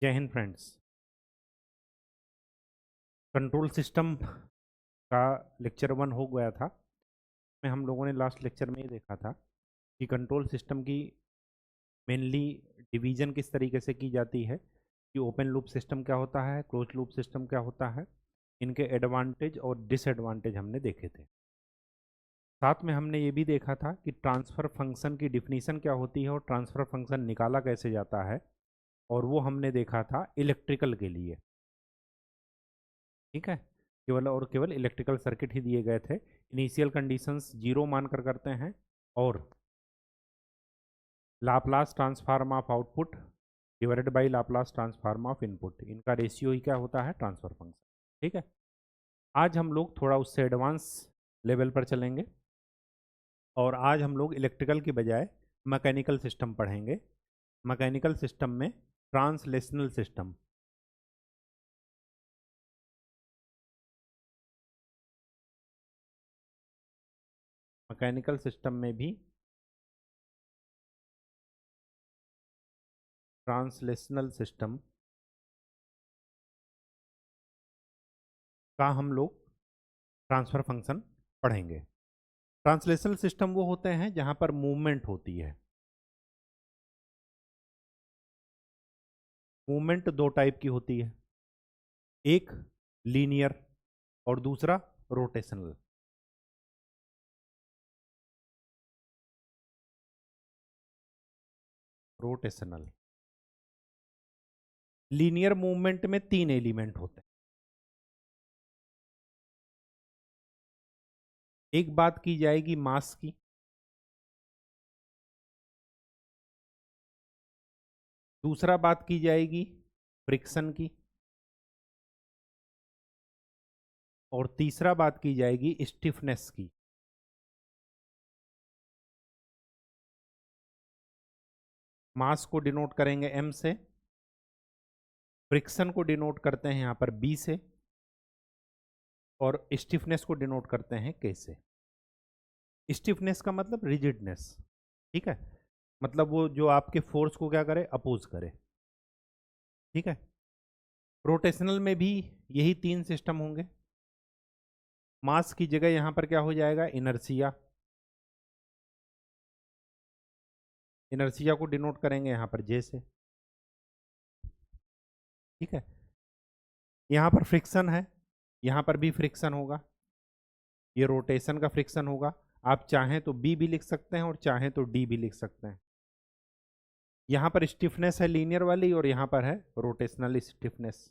जय Hind friends. Control system का lecture 1 हो गया था। में हम लोगों ने लास्ट लेक्चर में ये देखा था कि कंट्रोल सिस्टम की मेनली डिवीजन किस तरीके से की जाती है, कि ओपन लूप सिस्टम क्या होता है, क्लोज लूप सिस्टम क्या होता है, इनके एडवांटेज और डिसएडवांटेज हमने देखे थे। साथ में हमने ये भी देखा था कि ट्रांसफ़र फंक्शन की डिफिनीशन क्या होती है और ट्रांसफ़र फंक्शन निकाला कैसे जाता है, और वो हमने देखा था इलेक्ट्रिकल के लिए। ठीक है, केवल और केवल इलेक्ट्रिकल सर्किट ही दिए गए थे। इनिशियल कंडीशंस जीरो मानकर करते हैं, और Laplace transform of output divided by Laplace transform of input, इनका रेशियो ही क्या होता है, ट्रांसफर फंक्शन। ठीक है, आज हम लोग थोड़ा उससे एडवांस लेवल पर चलेंगे, और आज हम लोग इलेक्ट्रिकल की बजाय मैकेनिकल सिस्टम पढ़ेंगे। मैकेनिकल सिस्टम में ट्रांसलेशनल सिस्टम, मैकेनिकल सिस्टम में भी ट्रांसलेशनल सिस्टम का हम लोग ट्रांसफर फंक्शन पढ़ेंगे। ट्रांसलेशनल सिस्टम वो होते हैं जहां पर मूवमेंट होती है। मूवमेंट दो टाइप की होती है, एक लीनियर और दूसरा रोटेशनल। रोटेशनल लीनियर मूवमेंट में तीन एलिमेंट होते हैं। एक बात की जाएगी मास की, दूसरा बात की जाएगी फ्रिक्शन की, और तीसरा बात की जाएगी स्टिफनेस की। मास को डिनोट करेंगे m से, फ्रिक्शन को डिनोट करते हैं यहां पर b से, और स्टिफनेस को डिनोट करते हैं k से। स्टिफनेस का मतलब रिजिडनेस। ठीक है, मतलब वो जो आपके फोर्स को क्या करे, अपोज करे। ठीक है, रोटेशनल में भी यही तीन सिस्टम होंगे। मास की जगह यहां पर क्या हो जाएगा, इनर्सिया। इनर्सिया को डिनोट करेंगे यहां पर जे से। ठीक है, यहां पर फ्रिक्शन है, यहां पर भी फ्रिक्शन होगा, ये रोटेशन का फ्रिक्शन होगा। आप चाहें तो बी भी लिख सकते हैं और चाहें तो डी भी लिख सकते हैं। यहां पर स्टिफनेस है लीनियर वाली, और यहां पर है रोटेशनल स्टिफनेस।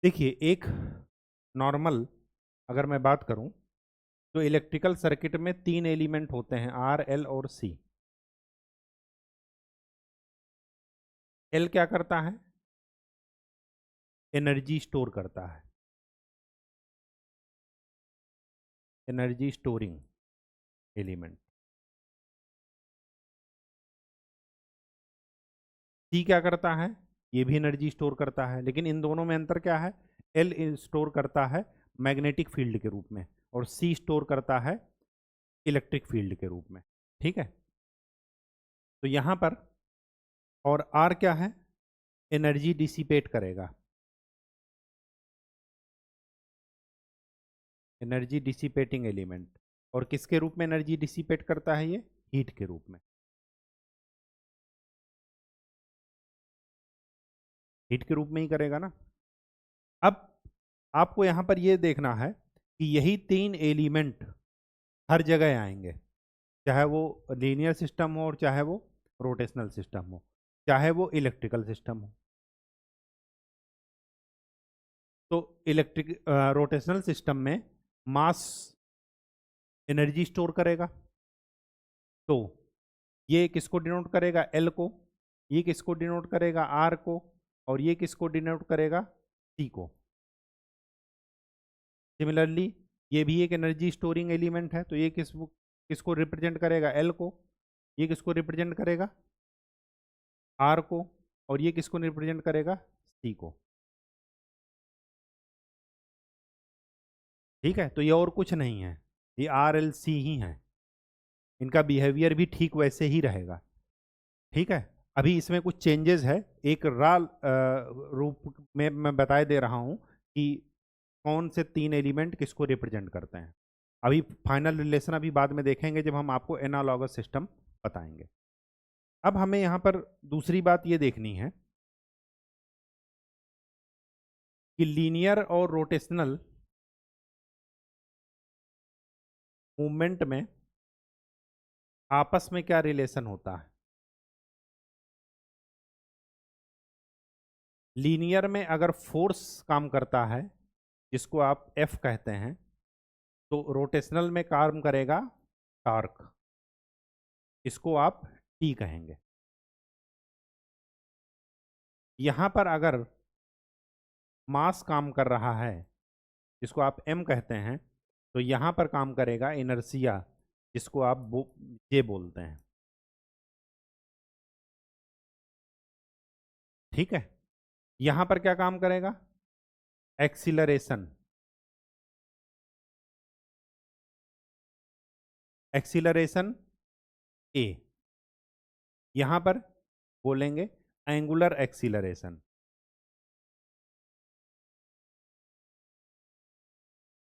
देखिए, एक नॉर्मल अगर मैं बात करूं तो इलेक्ट्रिकल सर्किट में तीन एलिमेंट होते हैं, आर, एल और सी। एल क्या करता है, एनर्जी स्टोर करता है, एनर्जी स्टोरिंग एलिमेंट। सी क्या करता है, ये भी एनर्जी स्टोर करता है, लेकिन इन दोनों में अंतर क्या है, एल स्टोर करता है मैग्नेटिक फील्ड के रूप में, और सी स्टोर करता है इलेक्ट्रिक फील्ड के रूप में। ठीक है, तो यहां पर, और आर क्या है, एनर्जी डिसिपेट करेगा, एनर्जी डिसिपेटिंग एलिमेंट। और किसके रूप में एनर्जी डिसिपेट करता है, ये हीट के रूप में, हीट के रूप में ही करेगा ना। अब आपको यहां पर यह देखना है कि यही तीन एलिमेंट हर जगह आएंगे, चाहे वो लीनियर सिस्टम हो और चाहे वो रोटेशनल सिस्टम हो, चाहे वो इलेक्ट्रिकल सिस्टम हो। तो इलेक्ट्रिक रोटेशनल सिस्टम में मास एनर्जी स्टोर करेगा, तो ये किसको डिनोट करेगा, एल को, ये किसको डिनोट करेगा, आर को, और ये किसको डिनोट करेगा, सी को। सिमिलरली ये भी एक एनर्जी स्टोरिंग एलिमेंट है, तो ये किसको रिप्रेजेंट करेगा, एल को, ये किसको रिप्रेजेंट करेगा, आर को, और ये किसको रिप्रेजेंट करेगा, सी को। ठीक है, तो ये और कुछ नहीं है, ये RLC ही हैं, इनका बिहेवियर भी ठीक वैसे ही रहेगा। ठीक है, अभी इसमें कुछ चेंजेस है, एक रूप में मैं बताए दे रहा हूँ कि कौन से तीन एलिमेंट किसको रिप्रेजेंट करते हैं। अभी फाइनल रिलेशन अभी बाद में देखेंगे जब हम आपको एनालॉगस सिस्टम बताएंगे। अब हमें यहाँ पर दूसरी बात ये देखनी है कि लीनियर और रोटेशनल मूवमेंट में आपस में क्या रिलेशन होता है। लीनियर में अगर फोर्स काम करता है जिसको आप F कहते हैं, तो रोटेशनल में काम करेगा टॉर्क, इसको आप T कहेंगे। यहां पर अगर मास काम कर रहा है जिसको आप M कहते हैं, तो यहां पर काम करेगा इनर्शिया जिसको आप J बोलते हैं। ठीक है, यहां पर क्या काम करेगा, एक्सीलरेशन। एक्सीलरेशन A, यहां पर बोलेंगे एंगुलर एक्सीलरेशन,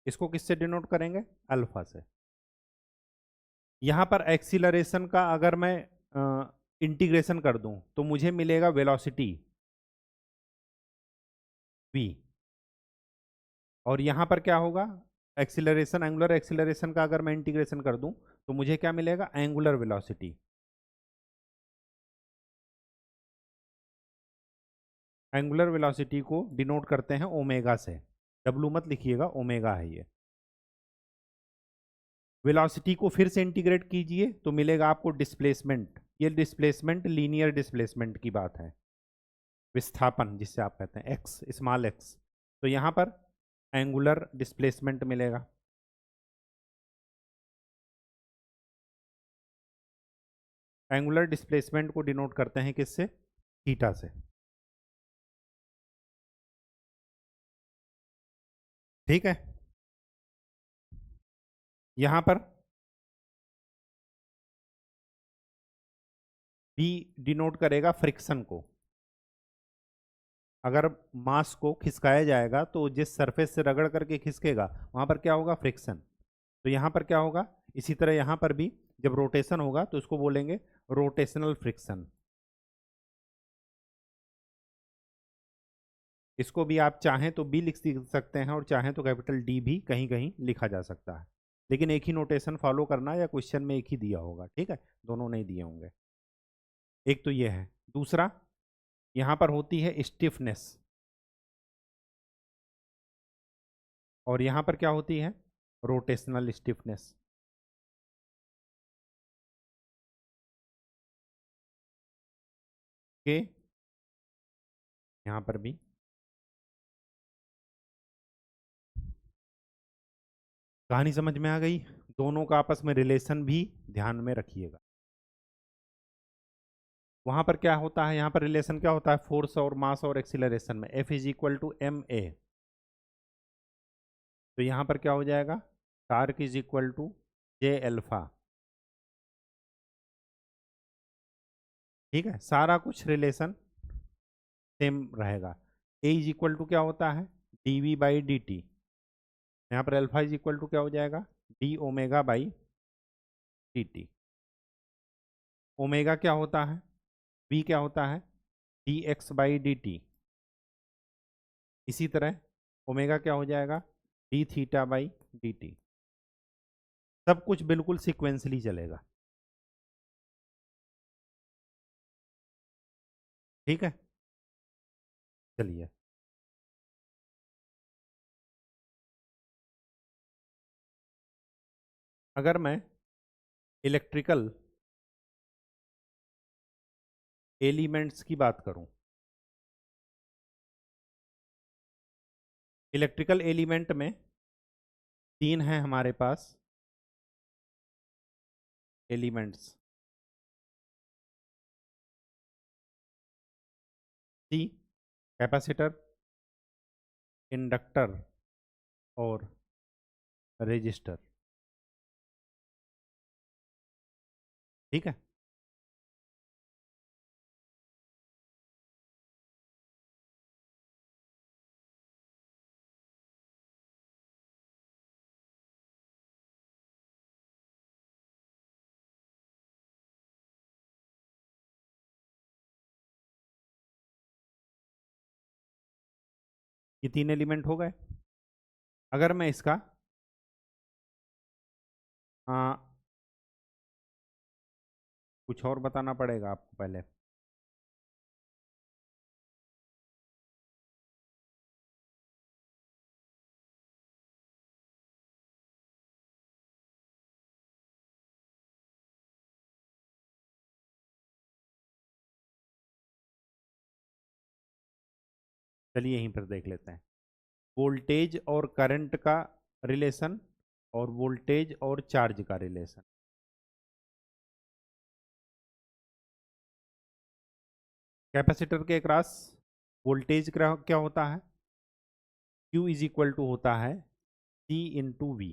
इसको किससे डिनोट करेंगे, अल्फा से। यहां पर एक्सीलरेशन का अगर मैं इंटीग्रेशन कर दूं तो मुझे मिलेगा वेलोसिटी v, और यहां पर क्या होगा, एक्सीलरेशन, एंगुलर एक्सीलरेशन का अगर मैं इंटीग्रेशन कर दूं तो मुझे क्या मिलेगा, एंगुलर वेलोसिटी। एंगुलर वेलोसिटी को डिनोट करते हैं ओमेगा से, डब्लू मत लिखिएगा, ओमेगा है ये। वेलोसिटी को फिर से इंटीग्रेट कीजिए तो मिलेगा आपको डिस्प्लेसमेंट, ये डिस्प्लेसमेंट लीनियर डिस्प्लेसमेंट की बात है, विस्थापन जिससे आप कहते हैं एक्स, स्मॉल एक्स। तो यहां पर एंगुलर डिस्प्लेसमेंट मिलेगा। एंगुलर डिस्प्लेसमेंट को डिनोट करते हैं किससे, थीटा से। ठीक है, यहां पर बी डिनोट करेगा फ्रिक्शन को। अगर मास को खिसकाया जाएगा तो जिस सरफेस से रगड़ करके खिसकेगा वहां पर क्या होगा, फ्रिक्शन। तो यहां पर क्या होगा, इसी तरह यहां पर भी जब रोटेशन होगा तो इसको बोलेंगे रोटेशनल फ्रिक्शन। इसको भी आप चाहें तो बी लिख सकते हैं और चाहें तो कैपिटल डी भी कहीं कहीं लिखा जा सकता है, लेकिन एक ही नोटेशन फॉलो करना या क्वेश्चन में एक ही दिया होगा। ठीक है, दोनों नहीं दिए होंगे। एक तो ये है, दूसरा यहां पर होती है स्टिफनेस, और यहां पर क्या होती है, रोटेशनल स्टिफनेस। के यहां पर भी कहानी समझ में आ गई, दोनों का आपस में रिलेशन भी ध्यान में रखिएगा। वहां पर क्या होता है, यहाँ पर रिलेशन क्या होता है, फोर्स और मास और एक्सीलरेशन में F is equal to M A. तो यहाँ पर क्या हो जाएगा, torque is equal to J alpha. ठीक है, सारा कुछ रिलेशन सेम रहेगा। ए इज इक्वल टू क्या होता है, D V by D T. यहाँ पर अल्फा इज इक्वल टू क्या हो जाएगा, D omega by D T. Omega क्या होता है, वी क्या होता है, D X by D T. इसी तरह ओमेगा क्या हो जाएगा, D theta by D T. सब कुछ बिल्कुल सिक्वेंसली चलेगा। ठीक है, चलिए अगर मैं इलेक्ट्रिकल एलिमेंट्स की बात करूं, इलेक्ट्रिकल एलिमेंट में तीन हैं हमारे पास एलिमेंट्स, सी कैपेसिटर, इंडक्टर और रेजिस्टर। ठीक है। ये 3 एलिमेंट हो गए। अगर मैं इसका हाँ, कुछ और बताना पड़ेगा आपको पहले। चलिए यहीं पर देख लेते हैं। वोल्टेज और करंट का रिलेशन और वोल्टेज और चार्ज का रिलेशन। कैपेसिटर के अक्रॉस वोल्टेज क्या होता है? Q इज इक्वल टू होता है C इंटू वी।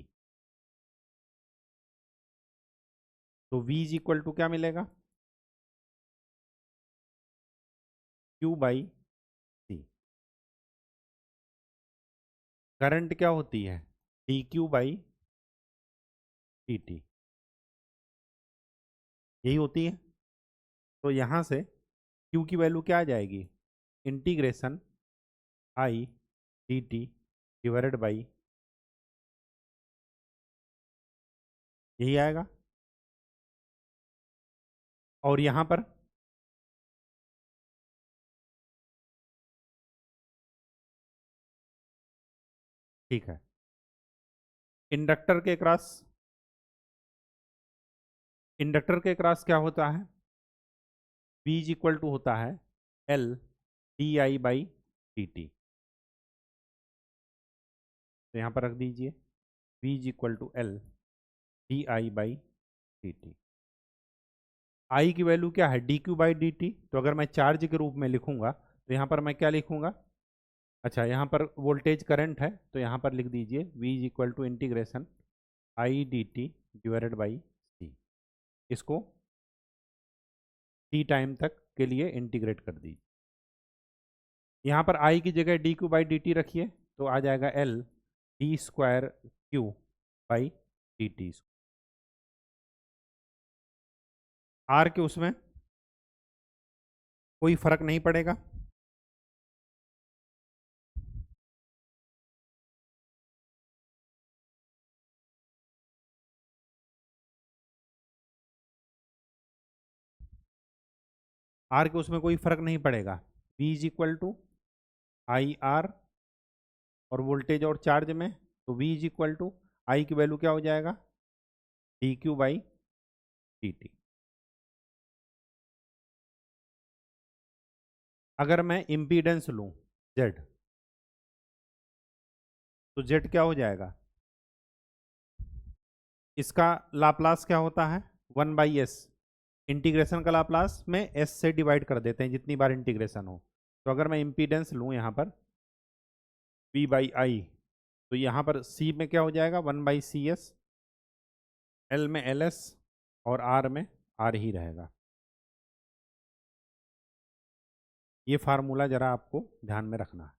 तो V इज इक्वल टू क्या मिलेगा? Q by C. करंट क्या होती है? D Q by D T, यही होती है। तो यहाँ से Q की वैल्यू क्या आ जाएगी? Integration I D T divided by, यही आएगा। और यहाँ पर ठीक है, इंडक्टर के क्रॉस क्या होता है? V इज इक्वल टू होता है L D I by D T. तो यहाँ पर रख दीजिए V is equal to L D I by D T. I की वैल्यू क्या है? D Q by D T. तो अगर मैं चार्ज के रूप में लिखूंगा तो यहाँ पर मैं क्या लिखूंगा? अच्छा, यहाँ पर वोल्टेज करंट है तो यहाँ पर लिख दीजिए V is equal to integration I D T divided by C. इसको टी टाइम तक के लिए इंटीग्रेट कर दीजिए। यहाँ पर आई की जगह D Q by D T रखिए तो आ जाएगा L D square Q by D T. R के उसमें कोई फर्क नहीं पड़ेगा। आर के उसमें कोई फर्क नहीं पड़ेगा। V is equal to I R और वोल्टेज और चार्ज में, तो V is equal to I की वैल्यू क्या हो जाएगा? D Q by D T. अगर मैं इम्पीडेंस लूँ Z, तो Z क्या हो जाएगा? इसका लाप्लास क्या होता है? 1/s। इंटीग्रेशन का लाप्लास में s से डिवाइड कर देते हैं जितनी बार इंटीग्रेशन हो। तो अगर मैं इम्पीडेंस लूँ यहाँ पर V बाई आई, तो यहाँ पर C में क्या हो जाएगा? 1/CS, L में LS और R में R ही रहेगा। ये फार्मूला जरा आपको ध्यान में रखना है,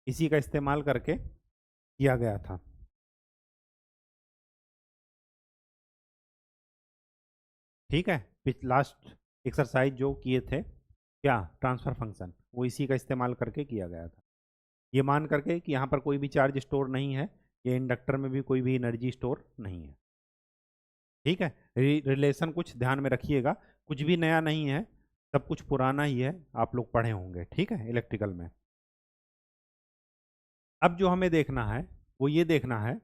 इसी का इस्तेमाल करके किया गया था। ठीक है, लास्ट एक्सरसाइज जो किए थे क्या, ट्रांसफर फंक्शन, वो इसी का इस्तेमाल करके किया गया था। ये मान करके कि यहाँ पर कोई भी चार्ज स्टोर नहीं है, ये इंडक्टर में भी कोई भी एनर्जी स्टोर नहीं है। ठीक है, रिलेशन कुछ ध्यान में रखिएगा, कुछ भी नया नहीं है, सब कुछ पुराना ही है, आप लोग पढ़े होंगे। ठीक है, इलेक्ट्रिकल में। अब जो हमें देखना है वो ये देखना है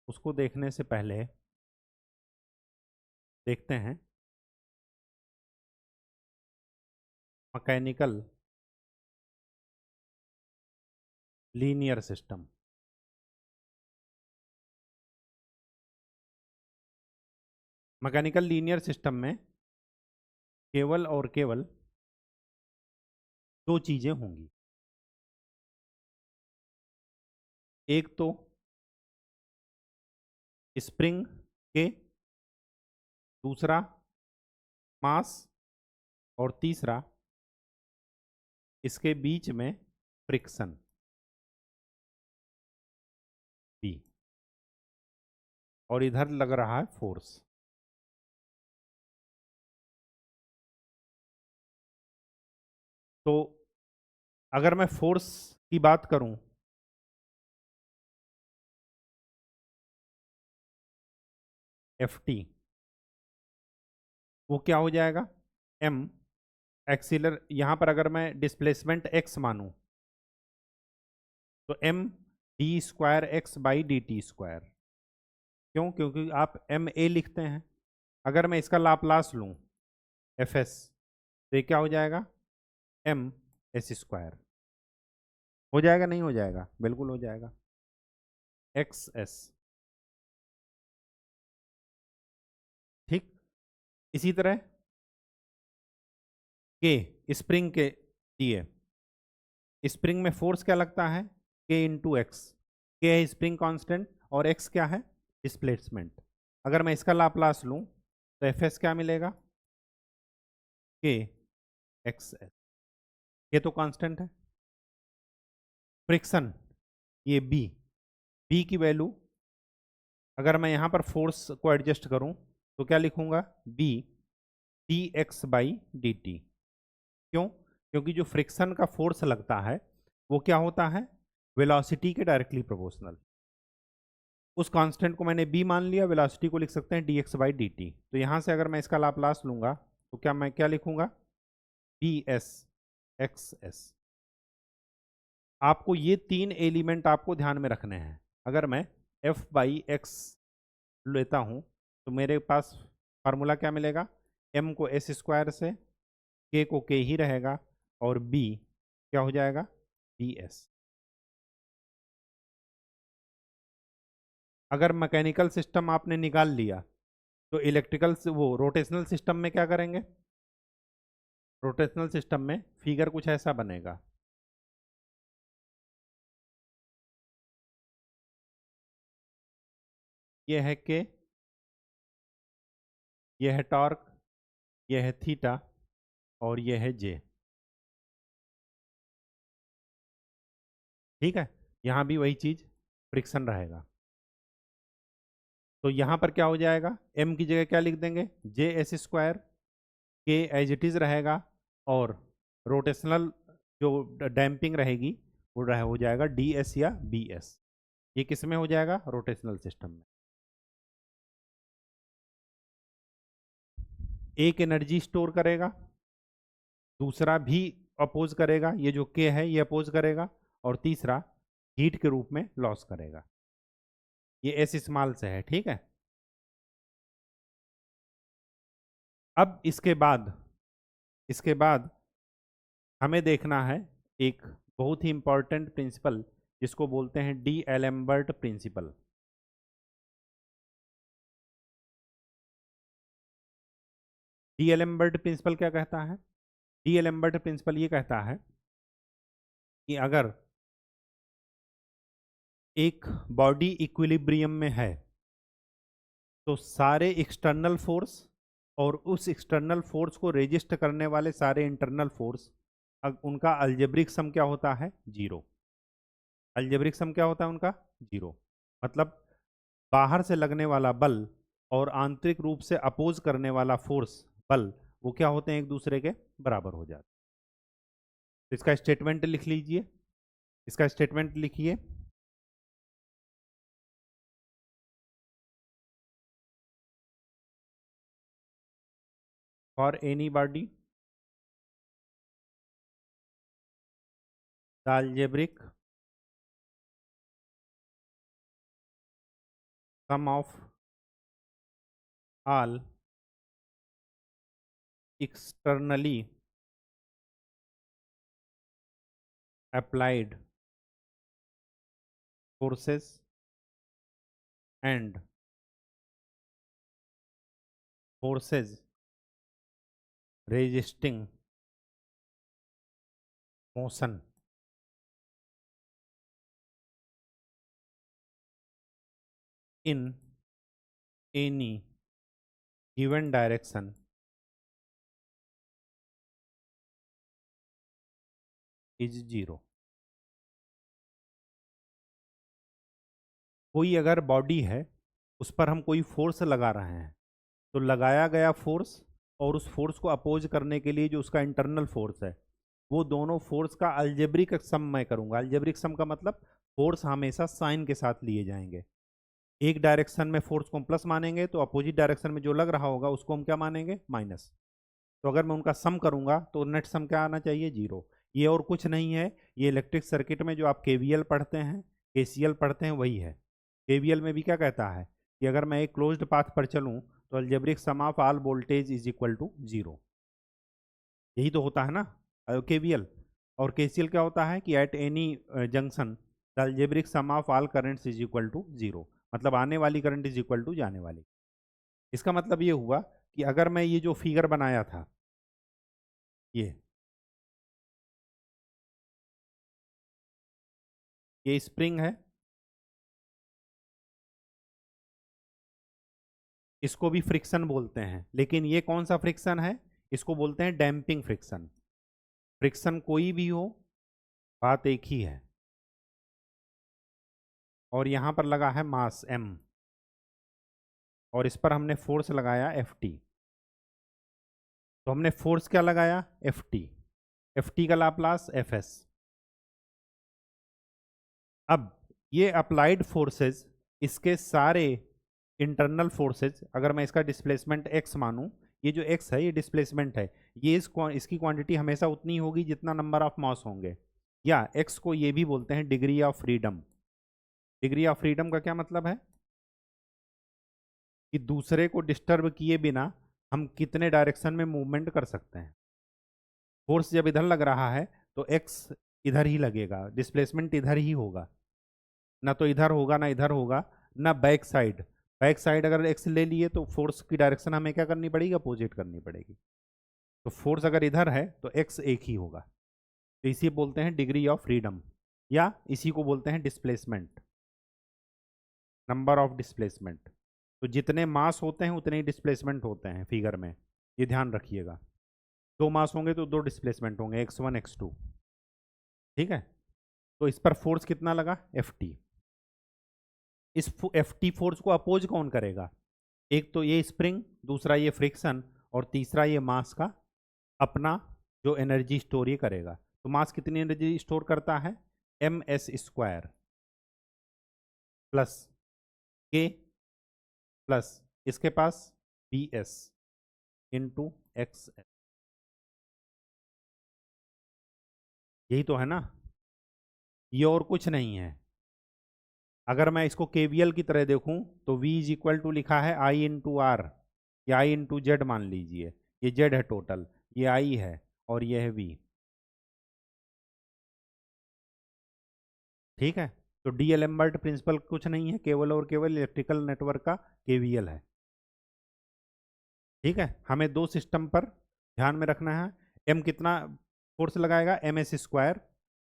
उसको देखने से पहले देखते हैं mechanical linear system. Mechanical linear system में केवल और केवल दो चीजें होंगी। एक तो स्प्रिंग के, दूसरा मास, और तीसरा इसके बीच में फ्रिक्शन भी, और इधर लग रहा है फोर्स। तो अगर मैं फोर्स की बात करूं, Ft, वो क्या हो जाएगा, m एक्सीलर, यहां पर अगर मैं डिस्प्लेसमेंट x मानूं तो m d²x/dt²। क्यों? क्योंकि आप ma लिखते हैं। अगर मैं इसका लाप्लास लूं fs, तो ये क्या हो जाएगा, m s²। हो जाएगा नहीं हो जाएगा? बिल्कुल हो जाएगा, xs। ठीक। इसी तरह के स्प्रिंग के लिए, स्प्रिंग में फोर्स क्या लगता है, k इंटू एक्स। के है स्प्रिंग कांस्टेंट और x क्या है, डिस्प्लेसमेंट। अगर मैं इसका लाप्लास लूं तो एफ एस क्या मिलेगा, के एक्स एस। ये तो कांस्टेंट है। फ्रिक्शन, ये बी की वैल्यू, अगर मैं यहां पर फोर्स को एडजस्ट करूं तो क्या लिखूंगा, B D X by D T. क्यों? क्योंकि जो फ्रिक्शन का फोर्स लगता है वो क्या होता है, वेलोसिटी के डायरेक्टली प्रोपोर्शनल। उस कांस्टेंट को मैंने बी मान लिया, वेलोसिटी को लिख सकते हैं D X by D T. तो यहां से अगर मैं इसका लाप्लास लूंगा तो क्या मैं क्या लिखूंगा, बी एस एक्स एस। आपको ये तीन एलिमेंट आपको ध्यान में रखने हैं। अगर मैं एफ बाई एक्स लेता हूं तो मेरे पास फार्मूला क्या मिलेगा, एम को s² से, के को के ही रहेगा, और बी क्या हो जाएगा, बी एस। अगर मैकेनिकल सिस्टम आपने निकाल लिया तो इलेक्ट्रिकल से वो रोटेशनल सिस्टम में क्या करेंगे, रोटेशनल सिस्टम में फिगर कुछ ऐसा बनेगा। ये है के, ये है टॉर्क, ये है थीटा, और ये है जे। ठीक है। यहां भी वही चीज, फ्रिक्शन रहेगा। तो यहां पर क्या हो जाएगा, m की जगह क्या लिख देंगे, JS², के एज इट इज रहेगा, और रोटेशनल जो डैम्पिंग रहेगी वो हो जाएगा DS या BS। ये किस में हो जाएगा, रोटेशनल सिस्टम में। एक एनर्जी स्टोर करेगा, दूसरा भी अपोज करेगा, ये जो के है ये अपोज करेगा, और तीसरा हीट के रूप में लॉस करेगा। ये एस स्मॉल से है। ठीक है। अब इसके बाद हमें देखना है एक बहुत ही इंपॉर्टेंट प्रिंसिपल, जिसको बोलते हैं D Alembert principal. D Alembert principal क्या कहता है, डी एलेम्बर्ट प्रिंसिपल ये कहता है कि अगर एक बॉडी इक्विलिब्रियम में है तो सारे एक्सटर्नल फोर्स और उस एक्सटर्नल फोर्स को रेजिस्ट करने वाले सारे इंटरनल फोर्स, उनका अल्जेब्रिक सम क्या होता है, जीरो। अल्जेब्रिक सम क्या होता है उनका, जीरो। मतलब बाहर से लगने वाला बल और आंतरिक रूप से अपोज करने वाला फोर्स बल, वो क्या होते हैं, एक दूसरे के बराबर हो जाते हैं। तो इसका स्टेटमेंट लिख लीजिए, इसका स्टेटमेंट लिखिए। For any body the algebraic sum of all externally applied forces and forces resisting motion in any given direction is 0। कोई अगर बॉडी है उस पर हम कोई फोर्स लगा रहे हैं, तो लगाया गया फोर्स और उस फोर्स को अपोज करने के लिए जो उसका इंटरनल फोर्स है, वो दोनों फोर्स का अलजेब्रिक सम मैं करूंगा। अलजेब्रिक सम का मतलब फोर्स हमेशा साइन के साथ लिए जाएंगे। एक डायरेक्शन में फोर्स को हम प्लस मानेंगे तो अपोजिट डायरेक्शन में जो लग रहा होगा उसको हम क्या मानेंगे, माइनस। तो अगर मैं उनका सम करूंगा तो नेट सम क्या आना चाहिए, 0। ये और कुछ नहीं है, ये इलेक्ट्रिक सर्किट में जो आप केवीएल पढ़ते हैं, केसीएल पढ़ते हैं, वही है। केवीएल में भी क्या कहता है कि अगर मैं एक क्लोज्ड पाथ पर चलूं तो algebraic sum of all voltage is equal to 0। यही तो होता है ना केवीएल। और केसीएल क्या होता है कि at any junction the algebraic sum of all currents is equal to 0, मतलब आने वाली करंट इज इक्वल टू जाने वाली। इसका मतलब ये हुआ कि अगर मैं ये जो फिगर बनाया था, ये स्प्रिंग है, इसको भी फ्रिक्शन बोलते हैं, लेकिन ये कौन सा फ्रिक्शन है, इसको बोलते हैं डैम्पिंग फ्रिक्शन। फ्रिक्शन कोई भी हो, बात एक ही है। और यहां पर लगा है मास m, और इस पर हमने फोर्स लगाया Ft। तो हमने फोर्स क्या लगाया, Ft। Ft का लाप्लास Fs। अब ये अप्लाइड फोर्सेस, इसके सारे इंटरनल फोर्सेस, अगर मैं इसका डिस्प्लेसमेंट x मानूं, ये जो x है ये डिस्प्लेसमेंट है, ये इसकी क्वांटिटी हमेशा उतनी होगी जितना नंबर ऑफ मास होंगे, या x को ये भी बोलते हैं degree of freedom. Degree of freedom का क्या मतलब है कि दूसरे को डिस्टर्ब किए बिना हम कितने डायरेक्शन में मूवमेंट कर सकते हैं। फोर्स जब इधर लग रहा है तो x इधर ही लगेगा, डिस्प्लेसमेंट इधर ही होगा, ना तो इधर होगा ना इधर होगा, ना बैक साइड। बैक साइड अगर एक्स ले लिए तो फोर्स की डायरेक्शन हमें क्या करनी पड़ेगी, अपोजिट करनी पड़ेगी। तो फोर्स अगर इधर है तो एक्स एक ही होगा। तो इसी बोलते हैं डिग्री ऑफ फ्रीडम, या इसी को बोलते हैं डिस्प्लेसमेंट, नंबर ऑफ डिस्प्लेसमेंट। तो जितने मास होते हैं उतने ही डिस्प्लेसमेंट होते हैं फिगर में, ये ध्यान रखिएगा। दो मास होंगे तो दो डिस्प्लेसमेंट होंगे, x1 x2। ठीक है, तो इस पर फोर्स कितना लगा, Ft। इस Ft फोर्स को अपोज कौन करेगा, एक तो ये स्प्रिंग, दूसरा ये फ्रिक्शन, और तीसरा ये मास का अपना जो एनर्जी स्टोर ये करेगा। तो मास कितनी एनर्जी स्टोर करता है, ms² प्लस k प्लस इसके पास bs इंटू एक्स। यही तो है ना, ये और कुछ नहीं है। अगर मैं इसको केवीएल की तरह देखूं तो v इज इक्वल टू लिखा है I इंटू आर, या I इंटू जेड मान लीजिए, ये जेड है टोटल, ये I है और ये है v। ठीक है, तो डी एलेम्बर्ट प्रिंसिपल कुछ नहीं है, केवल और केवल इलेक्ट्रिकल नेटवर्क का केवीएल है। ठीक है, हमें दो सिस्टम पर ध्यान में रखना है। एम कितना फोर्स लगाएगा, ms²।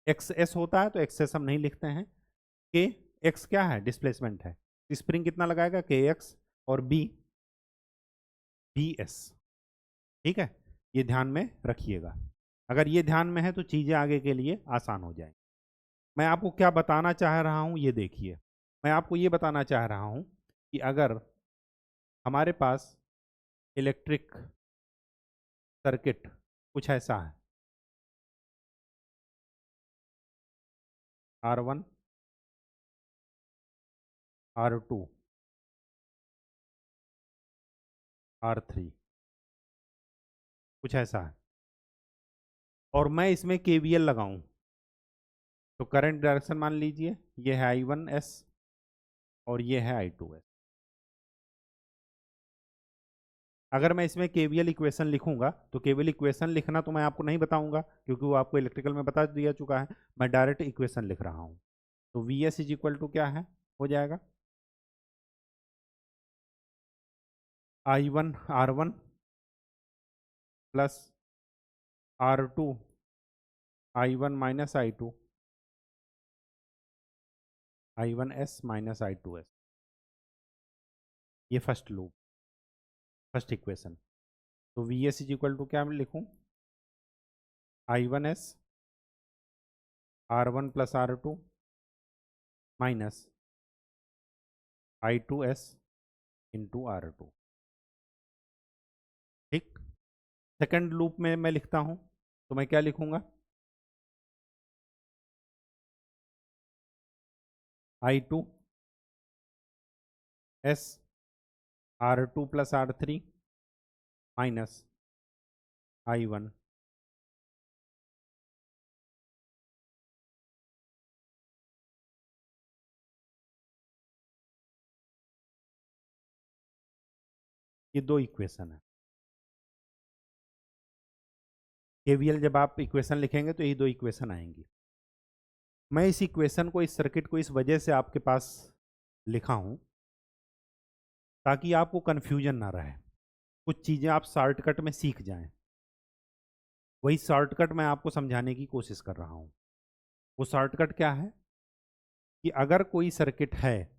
एक्स एस होता है तो एक्स एस हम नहीं लिखते हैं। के एक्स क्या है, डिस्प्लेसमेंट है। स्प्रिंग कितना लगाएगा, के एक्स, और बी एस। ठीक है, ये ध्यान में रखिएगा। अगर ये ध्यान में है तो चीज़ें आगे के लिए आसान हो जाएंगी। मैं आपको क्या बताना चाह रहा हूँ ये देखिए, मैं आपको ये बताना चाह रहा हूँ कि अगर हमारे पास इलेक्ट्रिक सर्किट कुछ ऐसा है, R1 R2 R3, कुछ ऐसा है, और मैं इसमें केवीएल लगाऊं, तो करंट डायरेक्शन मान लीजिए ये है I1s और ये है I2s। अगर मैं इसमें केवीएल इक्वेशन लिखूंगा तो केवीएल इक्वेशन लिखना तो मैं आपको नहीं बताऊंगा क्योंकि वो आपको इलेक्ट्रिकल में बता दिया चुका है। मैं डायरेक्ट इक्वेशन लिख रहा हूं, तो V S is equal to क्या है, हो जाएगा I1 R1 plus R2 I1 minus I2 I1S minus I2S, ये फर्स्ट लूप, फर्स्ट इक्वेशन। तो Vs इज इक्वल टू क्या मैं लिखूँ, I1S R1 plus R2 minus I2S into R2। ठीक, सेकंड लूप में मैं लिखता हूँ, तो मैं क्या लिखूंगा, I2 S R2 plus R3 minus I1 ये दो इक्वेशन है। केवीएल जब आप इक्वेशन लिखेंगे तो यही दो इक्वेशन आएंगी। मैं इस इक्वेशन को, इस सर्किट को इस वजह से आपके पास लिखा हूं ताकि आपको कन्फ्यूजन ना रहे, कुछ चीज़ें आप शॉर्टकट में सीख जाएं। वही शॉर्टकट मैं आपको समझाने की कोशिश कर रहा हूं। वो शॉर्टकट क्या है कि अगर कोई सर्किट है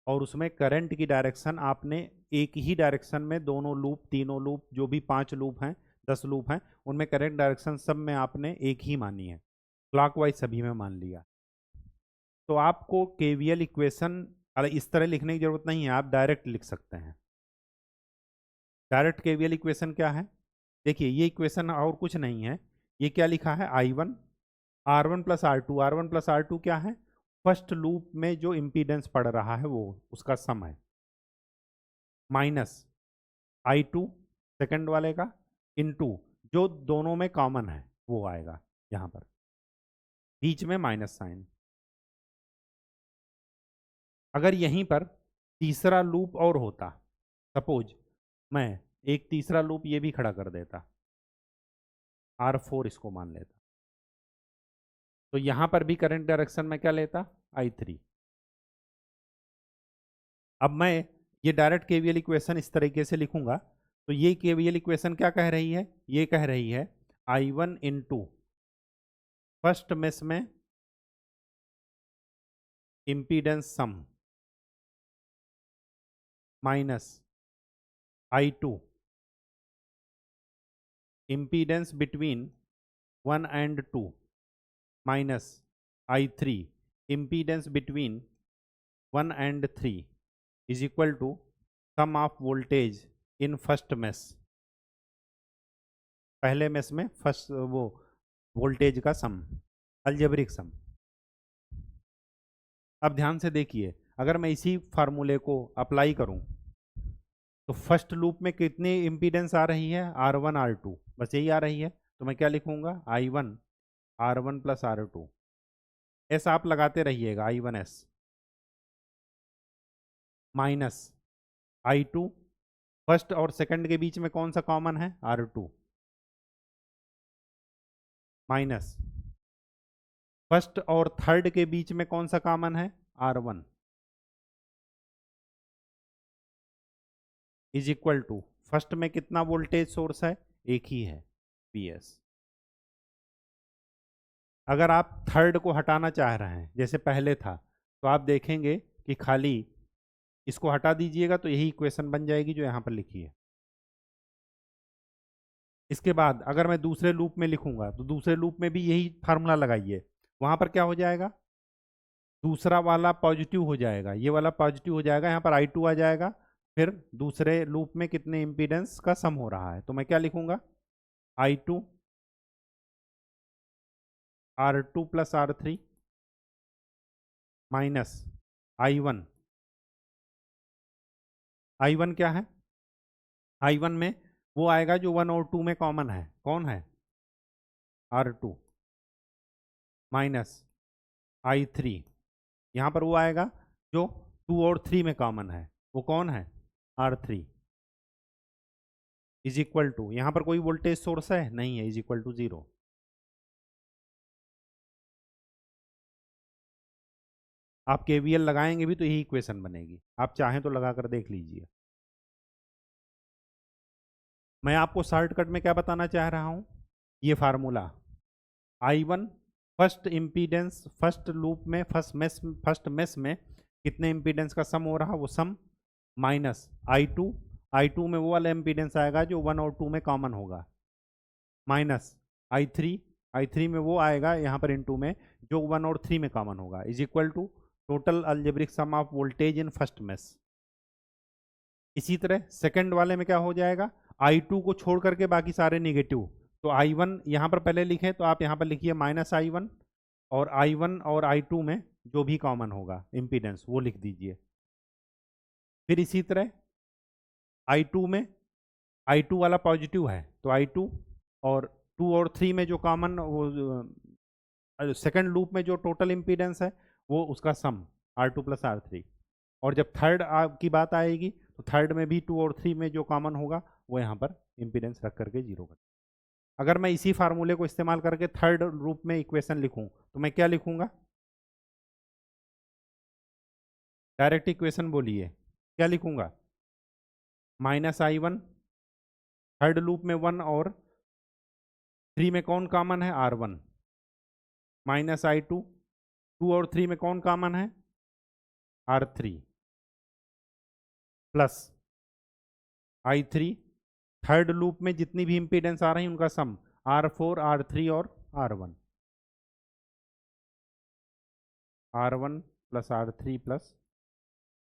और उसमें करंट की डायरेक्शन आपने एक ही डायरेक्शन में, दोनों लूप, तीनों लूप, जो भी 5 लूप हैं, 10 लूप हैं, उनमें करंट डायरेक्शन सब में आपने एक ही मानी है, क्लॉकवाइज सभी में मान लिया, तो आपको केवीएल इक्वेशन इस तरह लिखने की जरूरत नहीं है, आप डायरेक्ट लिख सकते हैं। डायरेक्ट केवीएल इक्वेशन क्या है, देखिए ये इक्वेशन और कुछ नहीं है, ये क्या लिखा है, I1 R1 plus R2, R1 plus R2 क्या है, फर्स्ट लूप में जो इम्पीडेंस पड़ रहा है वो उसका सम है, माइनस I2 सेकंड वाले का, इनटू जो दोनों में कॉमन है वो आएगा यहां पर, बीच में माइनस साइन। अगर यहीं पर तीसरा लूप और होता, सपोज मैं एक तीसरा लूप ये भी खड़ा कर देता, R4 इसको मान लेता, तो यहां पर भी करंट डायरेक्शन में क्या लेता, I3। अब मैं ये डायरेक्ट केवीएल इक्वेशन इस तरीके से लिखूंगा, तो ये केवीएल इक्वेशन क्या कह रही है, ये कह रही है I1 इंटू फर्स्ट मेश में impedance sum minus I2 impedance between 1 and 2 minus I3 impedance between 1 and 3 is equal to sum of voltage in first mesh, पहले मेश में फर्स्ट वो वोल्टेज का सम, अलजेब्रिक सम। अब ध्यान से देखिए, अगर मैं इसी फार्मूले को अप्लाई करूं तो फर्स्ट लूप में कितनी इम्पीडेंस आ रही है, R1 R2, बस यही आ रही है, तो मैं क्या लिखूंगा, I1 R1 plus R2, S आप लगाते रहिएगा, I1S माइनस I2 फर्स्ट और सेकंड के बीच में कौन सा कॉमन है, R2 माइनस फर्स्ट और थर्ड के बीच में कौन सा कॉमन है, R1 is equal to first में कितना वोल्टेज सोर्स है, एक ही है, Vs। अगर आप थर्ड को हटाना चाह रहे हैं जैसे पहले था, तो आप देखेंगे कि खाली इसको हटा दीजिएगा तो यही इक्वेशन बन जाएगी जो यहाँ पर लिखी है। इसके बाद अगर मैं दूसरे लूप में लिखूंगा तो दूसरे लूप में भी यही फार्मूला लगाइए, वहां पर क्या हो जाएगा, दूसरा वाला पॉजिटिव हो जाएगा, ये वाला पॉजिटिव हो जाएगा, यहाँ पर I2 आ जाएगा, फिर दूसरे लूप में कितने इम्पीडेंस का सम हो रहा है, तो मैं क्या लिखूंगा, I2 R2 plus R3 minus I1, I1 क्या है, I1 में वो आएगा जो 1 और 2 में कॉमन है, कौन है, R2 माइनस I3, यहाँ पर वो आएगा जो 2 और 3 में कॉमन है, वो कौन है, R3 इज इक्वल टू, यहाँ पर कोई वोल्टेज सोर्स है नहीं है, इज इक्वल टू 0। आप केवीएल लगाएंगे भी तो यही इक्वेशन बनेगी, आप चाहें तो लगा कर देख लीजिए। मैं आपको शॉर्टकट में क्या बताना चाह रहा हूँ, ये formula I1 first impedance first loop में फर्स्ट मेस में कितने इम्पीडेंस का सम हो रहा, वो सम माइनस I2 में वो वाला इम्पीडेंस आएगा जो 1 और 2 में कॉमन होगा, माइनस I3 में वो आएगा यहाँ पर इनटू में जो 1 और 3 में कॉमन होगा, is equal to total algebraic sum of voltage in first mesh. इसी तरह सेकंड वाले में क्या हो जाएगा, I2 को छोड़ करके बाकी सारे निगेटिव, तो I1 यहाँ पर पहले लिखे तो आप यहाँ पर लिखिए माइनस I1, और I1 और I2 में जो भी कॉमन होगा इम्पीडेंस वो लिख दीजिए। फिर इसी तरह I2 में I2 वाला पॉजिटिव है तो I2, और 2 और 3 में जो कॉमन वो सेकंड लूप में जो टोटल इम्पीडेंस है वो उसका सम R2 प्लस R3, और जब थर्ड की बात आएगी तो थर्ड में भी 2 और 3 में जो कॉमन होगा वो यहाँ पर इम्पीडेंस रख करके जीरो कर। अगर मैं इसी फार्मूले को इस्तेमाल करके थर्ड रूप में इक्वेशन लिखूं तो मैं क्या लिखूंगा, डायरेक्ट इक्वेशन बोलिए क्या लिखूंगा, माइनस I1 थर्ड लूप में 1 और 3 में कौन कॉमन है R1, माइनस I2 2 और 3 में कौन कॉमन है R3, plus I3 third loop में जितनी भी इंपीडेंस आ रही है उनका सम R4 R3 और R1 plus R3 plus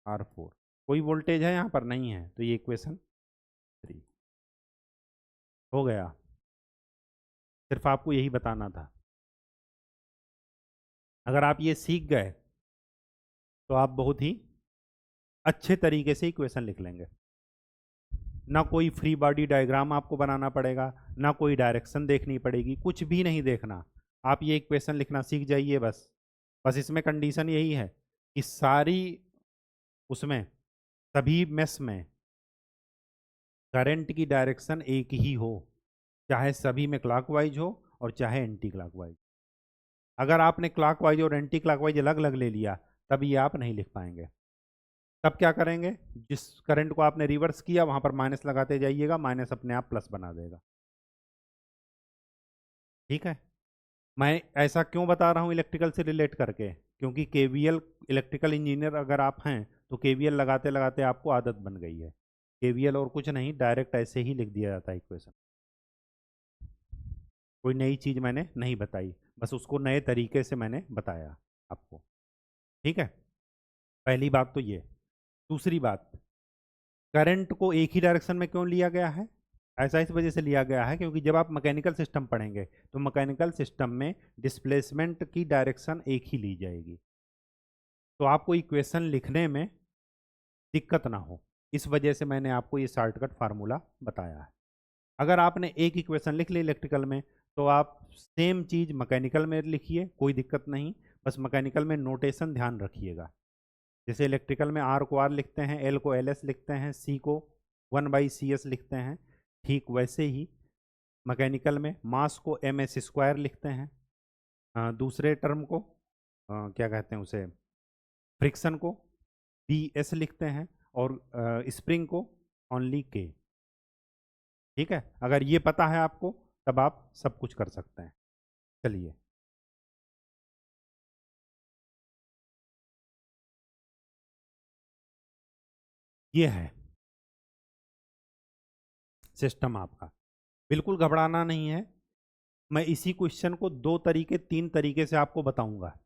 R4। कोई वोल्टेज है यहाँ पर नहीं है, तो ये इक्वेशन 3 हो गया। सिर्फ आपको यही बताना था। अगर आप ये सीख गए तो आप बहुत ही अच्छे तरीके से इक्वेशन लिख लेंगे, ना कोई फ्री बॉडी डायग्राम आपको बनाना पड़ेगा, ना कोई डायरेक्शन देखनी पड़ेगी, कुछ भी नहीं देखना, आप ये इक्वेशन लिखना सीख जाइए बस। बस इसमें कंडीशन यही है कि सारी उसमें सभी मेस में करंट की डायरेक्शन एक ही हो, चाहे सभी में क्लॉकवाइज हो और चाहे एंटी क्लॉकवाइज। अगर आपने क्लॉकवाइज और एंटी क्लॉकवाइज अलग अलग ले लिया तब ये आप नहीं लिख पाएंगे। तब क्या करेंगे, जिस करंट को आपने रिवर्स किया वहां पर माइनस लगाते जाइएगा, माइनस अपने आप प्लस बना देगा। ठीक है, मैं ऐसा क्यों बता रहा हूँ इलेक्ट्रिकल से रिलेट करके, क्योंकि केवीएल इलेक्ट्रिकल इंजीनियर अगर आप हैं तो केवीएल लगाते लगाते आपको आदत बन गई है। केवीएल और कुछ नहीं, डायरेक्ट ऐसे ही लिख दिया जाता है इक्वेशन, कोई नई चीज़ मैंने नहीं बताई, बस उसको नए तरीके से मैंने बताया आपको। ठीक है, पहली बात तो ये। दूसरी बात, करंट को एक ही डायरेक्शन में क्यों लिया गया है, ऐसा इस वजह से लिया गया है क्योंकि जब आप मैकेनिकल सिस्टम पढ़ेंगे तो मैकेनिकल सिस्टम में डिस्प्लेसमेंट की डायरेक्शन एक ही ली जाएगी, तो आपको इक्वेशन लिखने में दिक्कत ना हो, इस वजह से मैंने आपको ये शॉर्टकट फार्मूला बताया है। अगर आपने एक इक्वेशन लिख ली इलेक्ट्रिकल में तो आप सेम चीज़ मैकेनिकल में लिखिए, कोई दिक्कत नहीं, बस मैकेनिकल में नोटेशन ध्यान रखिएगा। जैसे इलेक्ट्रिकल में R को R लिखते हैं, L को LS लिखते हैं, C को 1/CS लिखते हैं, ठीक वैसे ही मैकेनिकल में मास को MS² लिखते हैं, दूसरे टर्म को क्या कहते हैं उसे, फ्रिक्शन को BS लिखते हैं, और स्प्रिंग को ओनली K। ठीक है, अगर ये पता है आपको तब आप सब कुछ कर सकते हैं। चलिए, ये है सिस्टम आपका, बिल्कुल घबराना नहीं है। मैं इसी क्वेश्चन को 2 तरीके 3 तरीके से आपको बताऊंगा,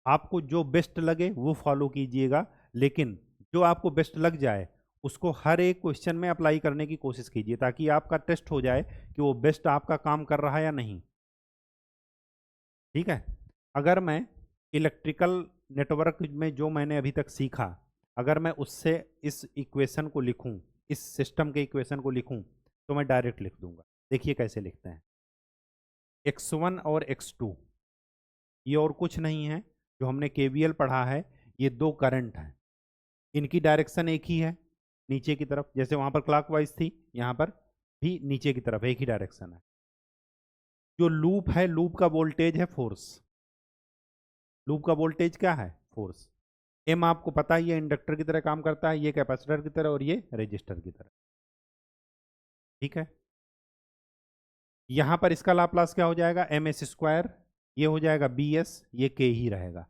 आपको जो बेस्ट लगे वो फॉलो कीजिएगा, लेकिन जो आपको बेस्ट लग जाए उसको हर एक क्वेश्चन में अप्लाई करने की कोशिश कीजिए, ताकि आपका टेस्ट हो जाए कि वो बेस्ट आपका काम कर रहा है या नहीं। ठीक है, अगर मैं इलेक्ट्रिकल नेटवर्क में जो मैंने अभी तक सीखा, अगर मैं उससे इस इक्वेशन को लिखूं, इस सिस्टम के इक्वेशन को लिखूं, तो मैं डायरेक्ट लिख दूंगा। देखिए कैसे लिखते हैं, x1 और x2 ये और कुछ नहीं है, जो हमने केवीएल पढ़ा है, ये 2 करंट हैं, इनकी डायरेक्शन एक ही है, नीचे की तरफ, जैसे वहां पर क्लॉकवाइज थी यहाँ पर भी नीचे की तरफ एक ही डायरेक्शन है। जो लूप है, लूप का वोल्टेज है फोर्स, लूप का वोल्टेज क्या है, फोर्स। एम आपको पता है, ये इंडक्टर की तरह काम करता है, ये कैपेसिटर की तरह और ये रेजिस्टर की तरह। ठीक है, यहां पर इसका लाप्लास क्या हो जाएगा, एम एस स्क्वायर, ये हो जाएगा बी एस, ये के ही रहेगा।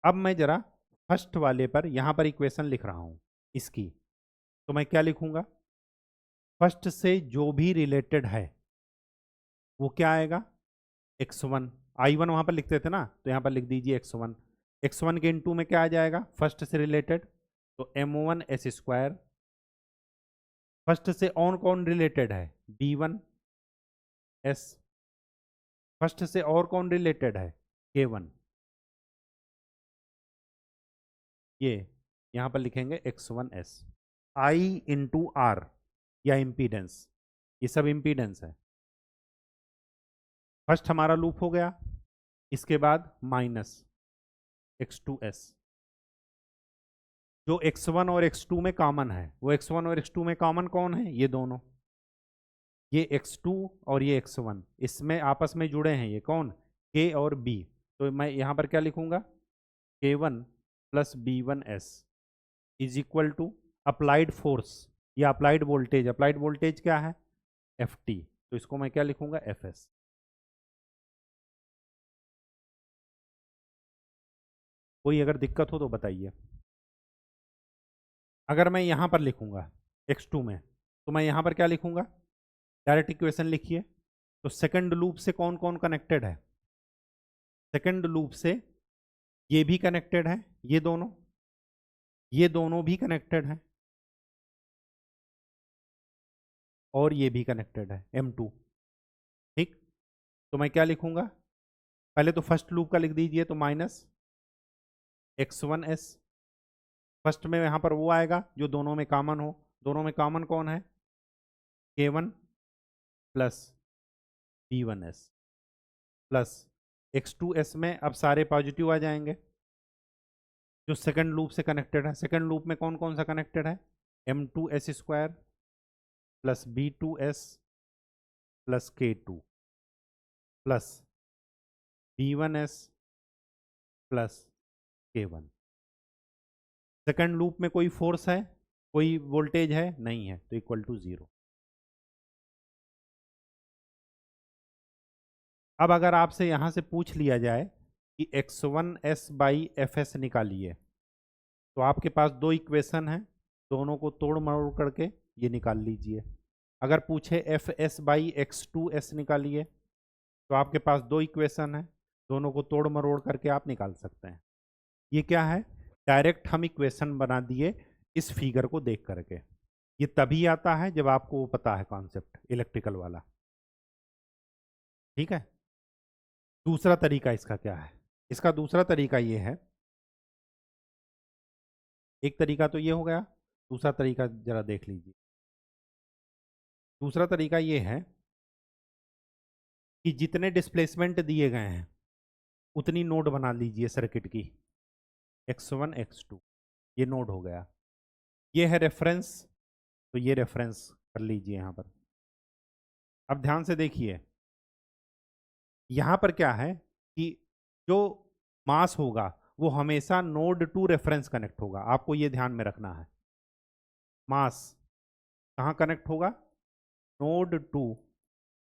अब मैं जरा फर्स्ट वाले पर यहां पर इक्वेशन लिख रहा हूं इसकी, तो मैं क्या लिखूंगा, फर्स्ट से जो भी रिलेटेड है वो क्या आएगा, x1, i1 वहां पर लिखते थे ना, तो यहां पर लिख दीजिए x1, x1 के इनटू में क्या आ जाएगा, फर्स्ट से रिलेटेड, तो m1 एस स्क्वायर, फर्स्ट से और कौन रिलेटेड है, b1 एस, फर्स्ट से और कौन रिलेटेड है, k1, ये यहां पर लिखेंगे x1 S, i into R या इम्पीडेंस, ये सब इम्पीडेंस है। फर्स्ट हमारा लूप हो गया, इसके बाद माइनस x2s, जो x1 और x2 में कॉमन है, वो x1 और x2 में कॉमन कौन है, ये दोनों, ये x2 और ये x1 इसमें आपस में जुड़े हैं, ये कौन, k और b, तो मैं यहां पर क्या लिखूंगा, k1 plus b1s is equal to applied force या अप्लाइड वोल्टेज, अप्लाइड वोल्टेज क्या है, ft, तो इसको मैं क्या लिखूंगा, fs। कोई अगर दिक्कत हो तो बताइए। अगर मैं यहां पर लिखूंगा x2 में, तो मैं यहां पर क्या लिखूंगा, डायरेक्ट इक्वेशन लिखिए, तो सेकंड लूप से कौन कौन कनेक्टेड है, सेकंड लूप से ये भी कनेक्टेड है, ये दोनों भी कनेक्टेड हैं, और ये भी कनेक्टेड है M2, ठीक, तो मैं क्या लिखूंगा, पहले तो फर्स्ट लूप का लिख दीजिए, तो माइनस x1s, फर्स्ट में यहां पर वो आएगा जो दोनों में कॉमन हो, दोनों में कॉमन कौन है, k1 plus b1s plus x2s में अब सारे पॉजिटिव आ जाएंगे जो सेकंड लूप से कनेक्टेड है, सेकंड लूप में कौन कौन सा कनेक्टेड है, m2s square plus b2s plus k2 plus b1s plus k1। Second loop में कोई फोर्स है, कोई वोल्टेज है, नहीं है, तो इक्वल टू 0। अब अगर आपसे यहां से पूछ लिया जाए कि x1s बाई fs निकालिए, तो आपके पास दो इक्वेशन है, दोनों को तोड़ मरोड़ करके ये निकाल लीजिए। अगर पूछे fs बाई x2s निकालिए, तो आपके पास दो इक्वेशन है, दोनों को तोड़ मरोड़ करके आप निकाल सकते हैं। ये क्या है, डायरेक्ट हम इक्वेशन बना दिए इस फिगर को देख करके। ये तभी आता है जब आपको वो पता है कॉन्सेप्ट इलेक्ट्रिकल वाला, ठीक है। दूसरा तरीका इसका क्या है, इसका दूसरा तरीका ये है, एक तरीका तो ये हो गया, दूसरा तरीका जरा देख लीजिए। दूसरा तरीका ये है कि जितने डिस्प्लेसमेंट दिए गए हैं उतनी नोड बना लीजिए सर्किट की, x1 x2, ये नोड हो गया, ये है रेफरेंस, तो ये रेफरेंस कर लीजिए यहां पर। अब ध्यान से देखिए, यहां पर क्या है कि जो मास होगा वो हमेशा नोड टू रेफरेंस कनेक्ट होगा, आपको ये ध्यान में रखना है। मास कहां कनेक्ट होगा, नोड टू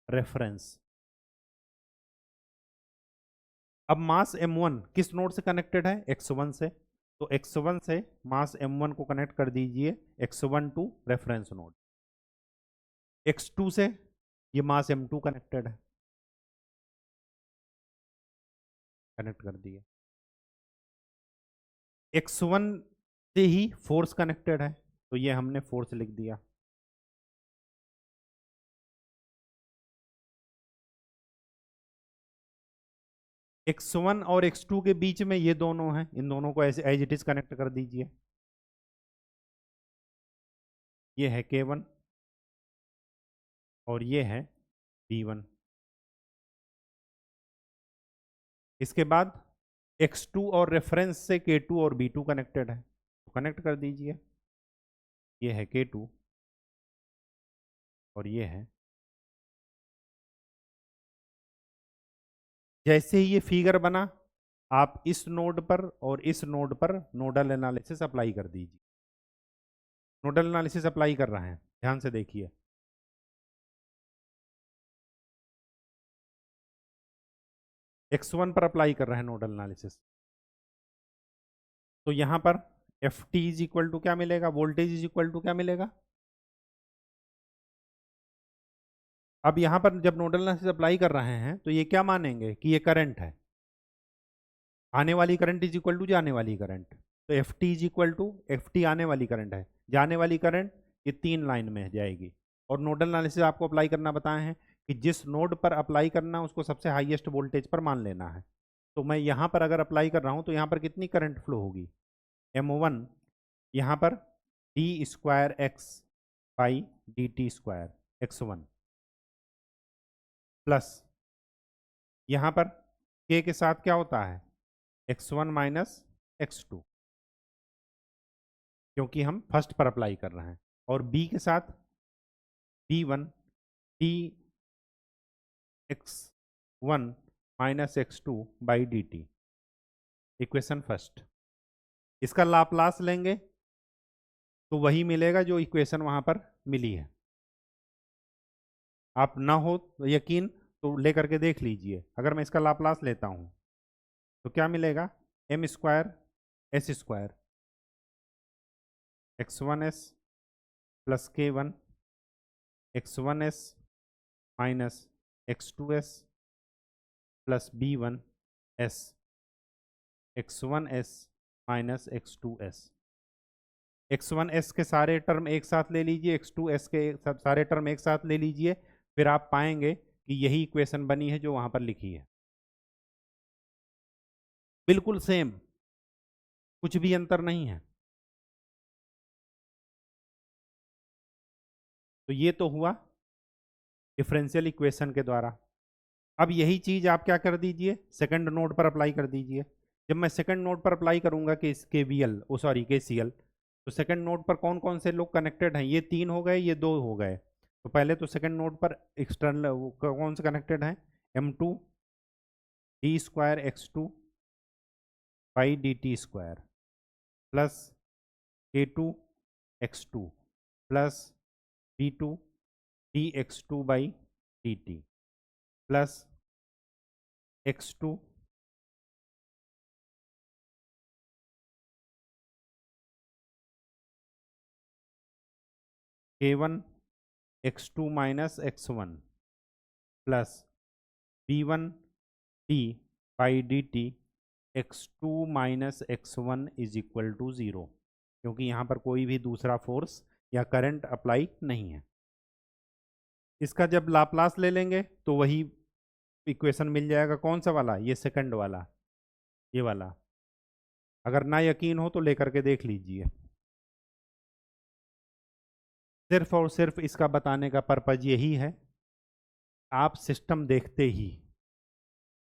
रेफरेंस। अब मास m1 किस नोड से कनेक्टेड है, x1 से, तो x1 से मास m1 को कनेक्ट कर दीजिए x1 to reference node, x2 से ये मास m2 कनेक्टेड है, कनेक्ट कर दिए, x1 से ही फोर्स कनेक्टेड है, तो ये हमने फोर्स लिख दिया। x1 और x2 के बीच में ये दोनों हैं, इन दोनों को ऐसे एज इट इज कनेक्ट कर दीजिए, ये है k1 और ये है b1। इसके बाद x2 और रेफरेंस से k2 और b2 कनेक्टेड है, तो कनेक्ट कर दीजिए, ये है k2 और ये है। जैसे ही ये फिगर बना, आप इस नोड पर और इस नोड पर नोडल एनालिसिस अप्लाई कर दीजिए। नोडल एनालिसिस अप्लाई कर रहे हैं, ध्यान से देखिए, x1 पर अप्लाई कर रहे हैं नोडल एनालिसिस। तो यहां पर F T is equal to क्या मिलेगा, वोल्टेज इज इक्वल टू क्या मिलेगा। अब यहां पर जब नोडल एनालिसिस अप्लाई कर रहे हैं तो ये क्या मानेंगे कि ये करंट है, आने वाली करंट इज इक्वल टू जाने वाली करंट। तो F T is equal to, F T आने वाली करंट है, जाने वाली करंट ये 3 लाइन में जाएगी। और नोडल एनालिसिस आपको अप्लाई करना बताए हैं कि जिस नोड पर अप्लाई करना उसको सबसे हाईएस्ट वोल्टेज पर मान लेना है। तो मैं यहाँ पर अगर अप्लाई कर रहा हूँ तो यहाँ पर कितनी करंट फ्लो होगी, M1 यहाँ पर D square X by D T square x1 plus यहाँ पर k के साथ क्या होता है x1 माइनस x2, क्योंकि हम फर्स्ट पर अप्लाई कर रहे हैं, और b के साथ b1 D x1 minus x2 by D T, equation first. इसका लाप्लास लेंगे तो वही मिलेगा जो इक्वेशन वहां पर मिली है। आप ना हो तो यकीन तो लेकर के देख लीजिए। अगर मैं इसका लाप्लास लेता हूं तो क्या मिलेगा, M square S square x1s plus k1 x1s minus x2s plus b1s x1s minus x2s। x1s के सारे टर्म एक साथ ले लीजिए, x2s के सारे टर्म एक साथ ले लीजिए, फिर आप पाएंगे कि यही इक्वेशन बनी है जो वहां पर लिखी है, बिल्कुल सेम, कुछ भी अंतर नहीं है। तो ये तो हुआ डिफरेंशियल इक्वेशन के द्वारा। अब यही चीज आप क्या कर दीजिए, सेकंड नोड पर अप्लाई कर दीजिए। जब मैं सेकंड नोड पर अप्लाई करूंगा कि KVL सॉरी KCL, तो सेकंड नोड पर कौन कौन से लोग कनेक्टेड हैं, ये 3 हो गए, ये 2 हो गए। तो पहले तो सेकंड नोड पर एक्सटर्नल कौन से कनेक्टेड हैं, M2 D square x2 by D T square plus K2 x2 plus B2 D x2 by D T plus x2 K1 x2 minus x1 plus B1 T by D T x2 minus x1 is equal to 0, क्योंकि यहाँ पर कोई भी दूसरा force या current apply नहीं है। इसका जब लाप्लास ले लेंगे तो वही इक्वेशन मिल जाएगा, कौन सा वाला, ये सेकंड वाला, ये वाला। अगर ना यकीन हो तो लेकर के देख लीजिए। सिर्फ और सिर्फ इसका बताने का पर्पज यही है, आप सिस्टम देखते ही,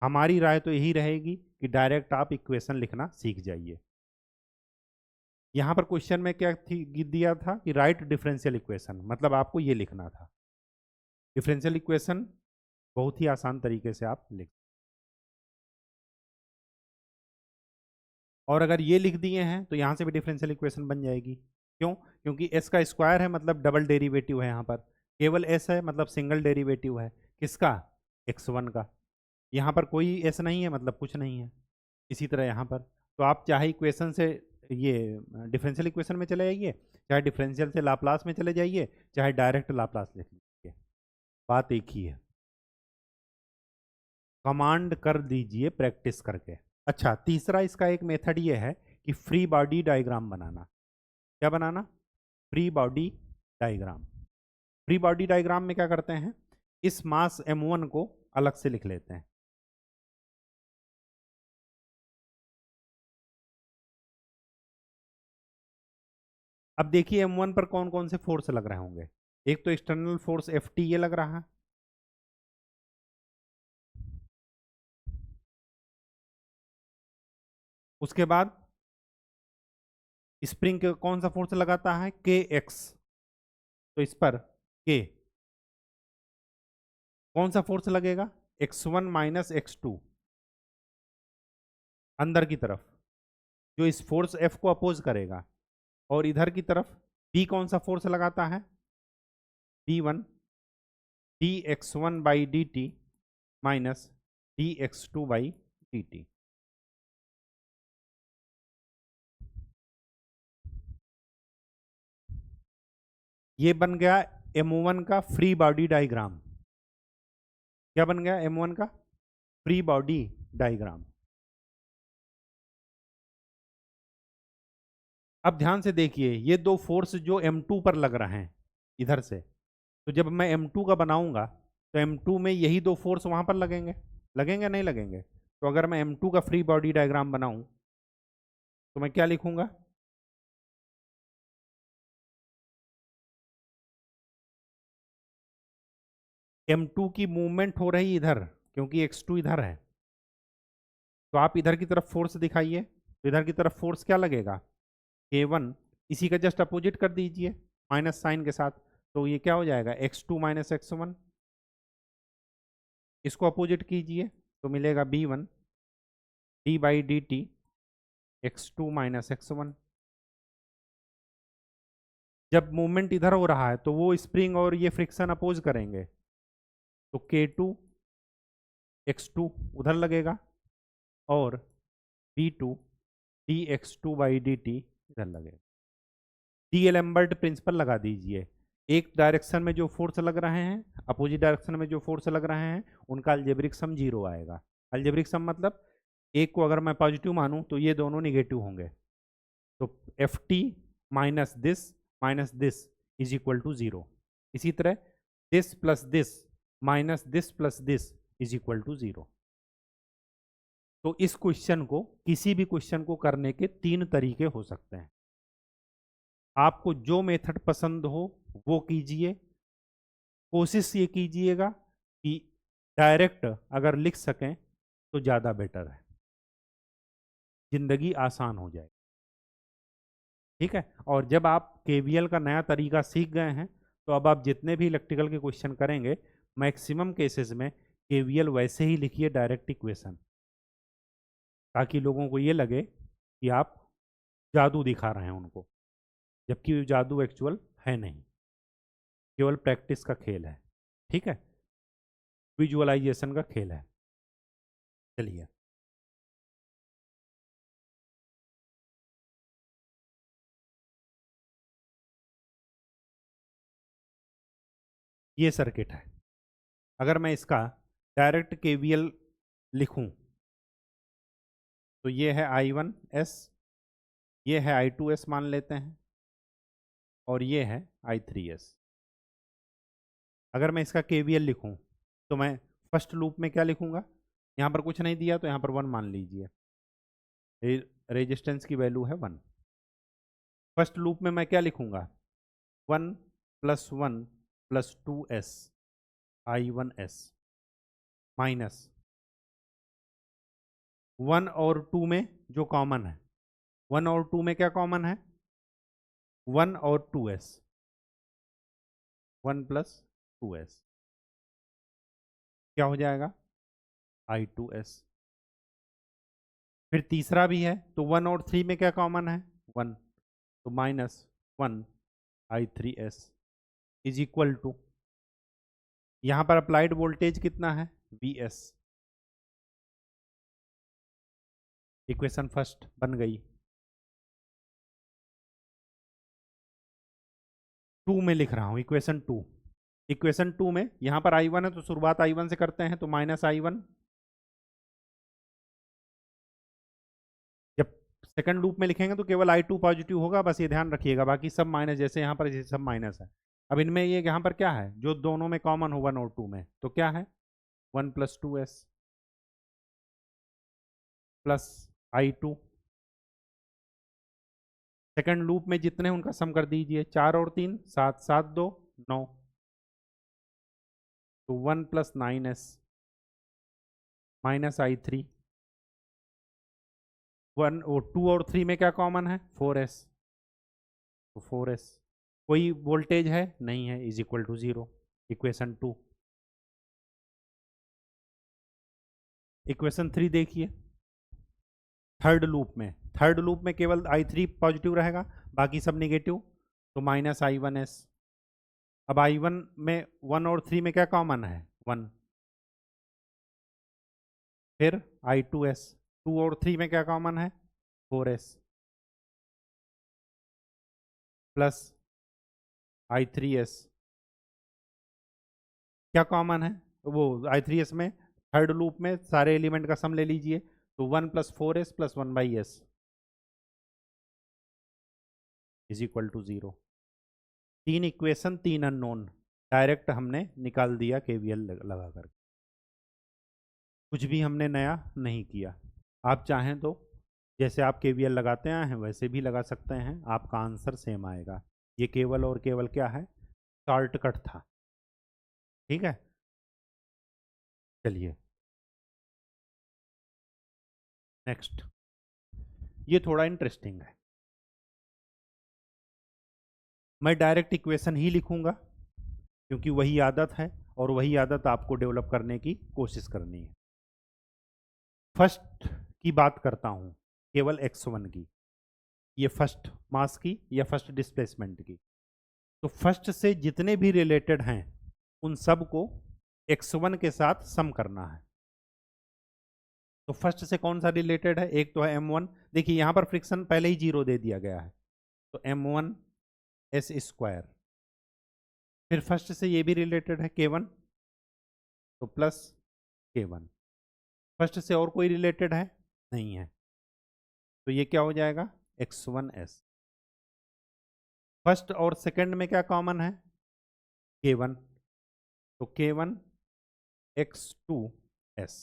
हमारी राय तो यही रहेगी कि डायरेक्ट आप इक्वेशन लिखना सीख जाइए। यहां पर क्वेश्चन में क्या दिया था कि राइट डिफरेंशियल इक्वेशन, मतलब आपको ये लिखना था। डिफरेंशियल इक्वेशन बहुत ही आसान तरीके से आप लिख, और अगर ये लिख दिए हैं तो यहां से भी डिफरेंशियल इक्वेशन बन जाएगी। क्यों, क्योंकि s का स्क्वायर है मतलब डबल डेरिवेटिव है, यहाँ पर केवल s है मतलब सिंगल डेरिवेटिव है, किसका, x1 का। यहाँ पर कोई s नहीं है मतलब कुछ नहीं है। इसी तरह यहाँ पर तो आप चाहे इक्वेशन से ये डिफरेंशियल इक्वेशन में चले जाइए, चाहे डिफरेंशियल से लाप्लास में चले जाइए, चाहे डायरेक्ट लाप्लास लिख लीजिए, बात एक ही है। कमांड कर दीजिए प्रैक्टिस करके। अच्छा, तीसरा इसका एक मेथड ये है कि फ्री बॉडी डायग्राम बनाना। क्या बनाना, free body diagram. Free body diagram में क्या करते हैं, इस मास M1 को अलग से लिख लेते हैं। अब देखिए M1 पर कौन कौन से फोर्स लग रहे होंगे। एक तो एक्सटर्नल फोर्स Ft ये लग रहा है, उसके बाद स्प्रिंग कौन सा फोर्स लगाता है, Kx, तो इस पर K कौन सा फोर्स लगेगा, x1 माइनस x2 अंदर की तरफ, जो इस फोर्स F को अपोज करेगा। और इधर की तरफ B कौन सा फोर्स लगाता है, B1 D x1 by D T minus dx2/dt। ये बन गया M1 का फ्री बॉडी डायग्राम। क्या बन गया M1 का फ्री बॉडी डायग्राम। अब ध्यान से देखिए, ये दो फोर्स जो M2 पर लग रहे हैं इधर से, तो जब मैं M2 का बनाऊंगा तो M2 में यही दो फोर्स वहां पर लगेंगे, लगेंगे नहीं लगेंगे? तो अगर मैं M2 का फ्री बॉडी डायग्राम बनाऊं तो मैं क्या लिखूंगा? M2 की मूवमेंट हो रही इधर, क्योंकि x2 इधर है, तो आप इधर की तरफ फोर्स दिखाइए, तो इधर की तरफ फोर्स क्या लगेगा? K1। इसी का जस्ट अपोजिट कर दीजिए माइनस साइन के साथ, तो ये क्या हो जाएगा? x2 minus x1। इसको अपोजिट कीजिए तो मिलेगा B1 d/dt x2 minus x1। जब मूवमेंट इधर हो रहा है तो वो स्प्रिंग और ये फ्रिक्शन अपोज करेंगे, तो K2 x2 उधर लगेगा और B2 dx2/dt इधर लगेगा। डीएलेम्बर्ट प्रिंसिपल लगा दीजिए। एक डायरेक्शन में जो फोर्स लग रहे हैं, अपोजिट डायरेक्शन में जो फोर्स लग रहे हैं, उनका अलजेब्रिक सम 0 आएगा। अलजेब्रिक सम मतलब एक को अगर मैं पॉजिटिव मानूं तो ये दोनों निगेटिव होंगे, तो Ft minus this is equal to 0। इसी तरह this plus this minus this plus this is equal to 0। तो इस क्वेश्चन को, किसी भी क्वेश्चन को करने के 3 तरीके हो सकते हैं। आपको जो मेथड पसंद हो वो कीजिए। कोशिश ये कीजिएगा कि डायरेक्ट अगर लिख सकें तो ज़्यादा बेटर है, जिंदगी आसान हो जाए। ठीक है, और जब आप केवीएल का नया तरीका सीख गए हैं तो अब आप जितने भी इलेक्ट्रिकल के क्वेश्चन करेंगे, मैक्सिमम केसेस में केवीएल वैसे ही लिखिए, डायरेक्ट इक्वेशन, ताकि लोगों को ये लगे कि आप जादू दिखा रहे हैं उनको, जबकि जादू एक्चुअल है नहीं, केवल प्रैक्टिस का खेल है। ठीक है, विजुअलाइजेशन का खेल है। चलिए, ये सर्किट है। अगर मैं इसका डायरेक्ट केवीएल लिखूं तो ये है I1s, ये है I2s मान लेते हैं, और ये है I3s। अगर मैं इसका केवीएल लिखूं तो मैं फर्स्ट लूप में क्या लिखूंगा? यहाँ पर कुछ नहीं दिया तो यहाँ पर 1 मान लीजिए, रेजिस्टेंस की वैल्यू है 1। फर्स्ट लूप में मैं क्या लिखूंगा? 1 + 1 + 2s I1s माइनस 1 और 2 में जो कॉमन है, 1 और 2 में क्या कॉमन है? 1 और 2s, 1 + 2s क्या हो जाएगा? I2s। फिर तीसरा भी है, तो 1 और 3 में क्या कॉमन है? 1, तो -1 I3s इज इक्वल टू, यहाँ पर अप्लाइड वोल्टेज कितना है? Vs। इक्वेशन फर्स्ट बन गई। 2 में लिख रहा हूँ, इक्वेशन 2। इक्वेशन 2 में यहाँ पर I1 है तो शुरुआत I1 से करते हैं, तो -I1। जब सेकंड लूप में लिखेंगे तो केवल I2 पॉजिटिव होगा, बस ये ध्यान रखिएगा, बाकी सब माइनस, जैसे यहाँ पर जैसे सब माइनस है। अब इनमें ये यहाँ पर क्या है जो दोनों में कॉमन हो 1 और 2 में, तो क्या है? 1 + 2s plus I2। Second loop में जितने उनका सम कर दीजिए, 4 और 3 7, 7 2 9, तो 1 + 9s माइनस I3। 1 और 2 और 3 में क्या कॉमन है? 4s, तो 4s। कोई वोल्टेज है? नहीं है, is equal to 0। Equation 2। Equation 3 देखिए, थर्ड लूप में केवल I3 पॉजिटिव रहेगा, बाकी सब निगेटिव, तो -I1s। अब I1 में 1 और 3 में क्या कॉमन है? 1, फिर I2s, 2 और 3 में क्या कॉमन है, 4s प्लस I3s, क्या कॉमन है, वो I3s में थर्ड लूप में सारे एलिमेंट का सम ले लीजिए, तो 1 + 4s + 1/s = 0। 3 equation 3 unknown, direct हमने निकाल दिया KVL लगा कर, कुछ भी हमने नया नहीं किया। आप चाहें तो जैसे आप KVL लगाते आए हैं वैसे भी लगा सकते हैं, आपका आंसर सेम आएगा। ये केवल और केवल क्या है, शॉर्टकट था। ठीक है, चलिए नेक्स्ट, ये थोड़ा इंटरेस्टिंग है। मैं डायरेक्ट इक्वेशन ही लिखूंगा क्योंकि वही आदत है और वही आदत आपको डेवलप करने की कोशिश करनी है। फर्स्ट की बात करता हूं, केवल x1 की, ये फर्स्ट मास की या फर्स्ट डिस्प्लेसमेंट की। तो फर्स्ट से जितने भी रिलेटेड हैं उन सब को x1 के साथ सम करना है। तो फर्स्ट से कौन सा रिलेटेड है, एक तो है m1, देखिए यहां पर फ्रिक्शन पहले ही 0 दे दिया गया है, तो m1 s²। फिर फर्स्ट से ये भी रिलेटेड है k1, तो प्लस k1। फर्स्ट से और कोई रिलेटेड है नहीं है, तो ये क्या हो जाएगा, x1s। फर्स्ट और सेकंड में क्या कॉमन है, k1, तो k1 x2s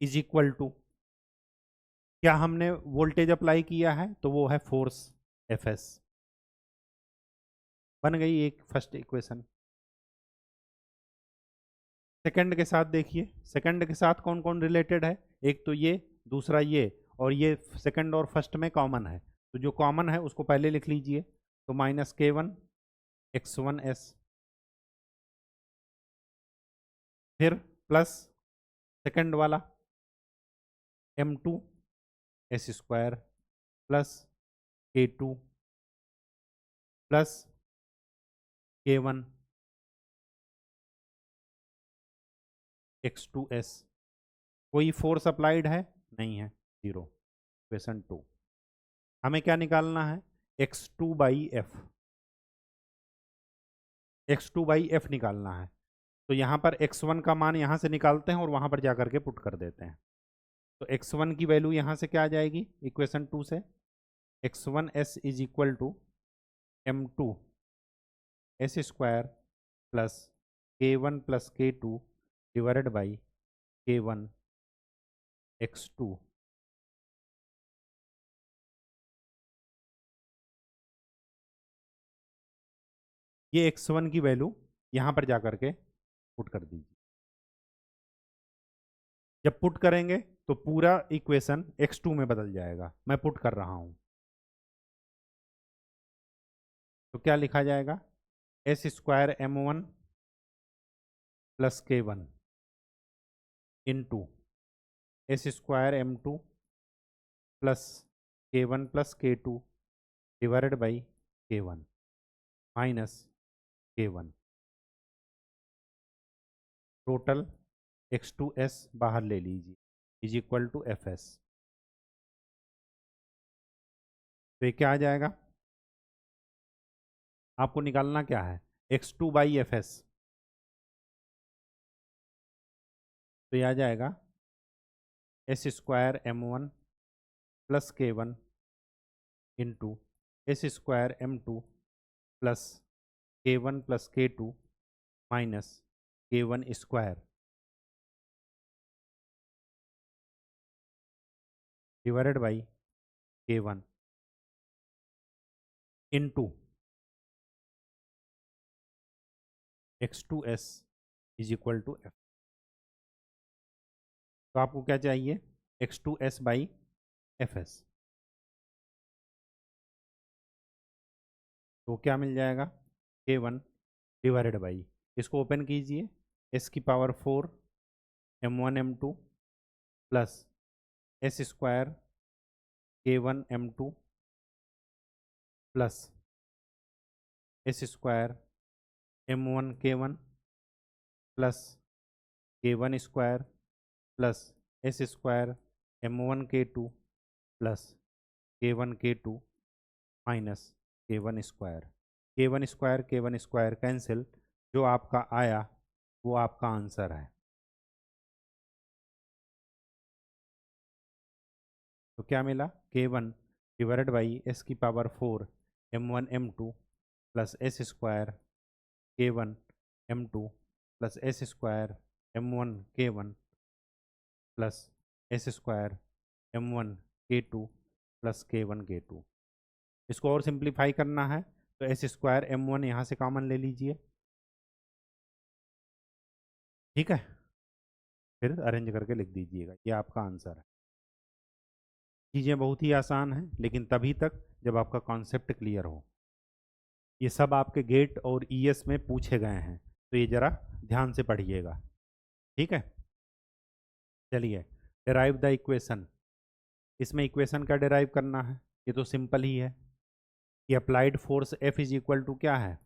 = क्या हमने वोल्टेज अप्लाई किया है, तो वो है फोर्स Fs। बन गई एक फर्स्ट इक्वेशन। सेकंड के साथ देखिए, सेकंड के साथ कौन कौन रिलेटेड है, एक तो ये, दूसरा ये, और ये सेकंड और फर्स्ट में कॉमन है, तो जो कॉमन है उसको पहले लिख लीजिए, तो -k1 x1s, फिर प्लस सेकंड वाला m2 s² plus k2 plus k1 x2s। कोई फोर्स अप्लाइड है नहीं है, 0। क्वेश्चन 2, हमें क्या निकालना है, x2/f, x2/f निकालना है। तो यहाँ पर x1 का मान यहाँ से निकालते हैं और वहाँ पर जाकर के पुट कर देते हैं। तो x1 की वैल्यू यहाँ से क्या आ जाएगी, इक्वेशन 2 से, x1s = m2 s² plus k1 plus k2 divided by k1 x2। ये x1 की वैल्यू यहाँ पर जाकर के पुट कर दीजिए। जब पुट करेंगे तो पूरा इक्वेशन x2 में बदल जाएगा, मैं पुट कर रहा हूं, तो क्या लिखा जाएगा, s² m1 plus k1 into s² m2 plus k1 plus k2 divided by k1 minus k1, total x2s बाहर ले लीजिए = fs। तो ये क्या आ जाएगा, आपको निकालना क्या है, x2/fs, तो ये आ जाएगा s² m1 plus k1 into s² m2 plus k1 plus k2 minus k1² divided by k1 into x2s = f। तो आपको क्या चाहिए, x2s/fs, तो क्या मिल जाएगा, k1 डिवाइडेड बाई, इसको ओपन कीजिए, s⁴ m1 m2 plus s² k1 m2 plus s² m1 k1 plus k1² plus S square m1k2 plus k1k2 minus k1 square, k1 square cancel, जो आपका आया वो आपका आंसर है। तो क्या मिला, k1 डिवाइडेड बाई एस की power 4 m1 m2 plus S square k1 m2 plus S square m1 k1 plus S square m1 k2 plus k1 k2। इसको और सिंप्लीफाई करना है तो एस स्क्वायर m1 यहाँ से कॉमन ले लीजिए, ठीक है, फिर अरेंज करके लिख दीजिएगा, ये आपका आंसर है। चीज़ें बहुत ही आसान हैं, लेकिन तभी तक जब आपका कॉन्सेप्ट क्लियर हो। ये सब आपके गेट और ईएस में पूछे गए हैं, तो ये ज़रा ध्यान से पढ़िएगा, ठीक है। चलिए, डिराइव द इक्वेशन। इसमें इक्वेशन का डिराइव करना है, ये तो सिंपल ही है कि applied force F is equal to क्या है,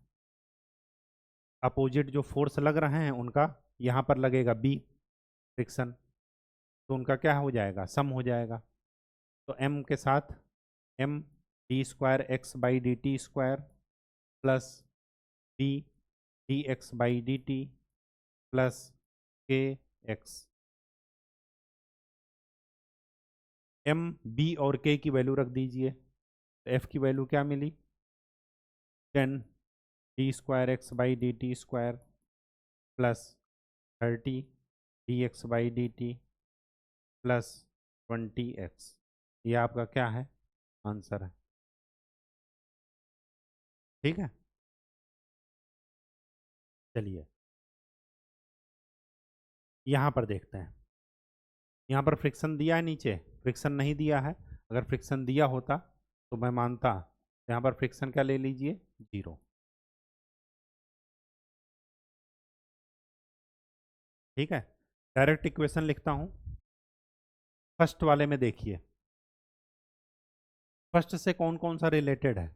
अपोजिट जो फोर्स लग रहे हैं उनका यहाँ पर लगेगा B फ्रिक्शन, तो उनका क्या हो जाएगा, सम हो जाएगा। तो M के साथ M D square X by D T square plus B D X by D T plus के एक्स। M B और K की वैल्यू रख दीजिए, तो F की वैल्यू क्या मिली, 10 D square X by D T square plus 30 D X by D T plus 20x। ये आपका क्या है, आंसर है, ठीक है। चलिए यहाँ पर देखते हैं, यहाँ पर फ्रिक्शन दिया है, नीचे फ्रिक्शन नहीं दिया है। अगर फ्रिक्शन दिया होता तो मैं मानता, यहाँ पर फ्रिक्शन क्या ले लीजिए, 0, ठीक है। डायरेक्ट इक्वेशन लिखता हूँ, फर्स्ट वाले में देखिए, फर्स्ट से कौन कौन सा रिलेटेड है,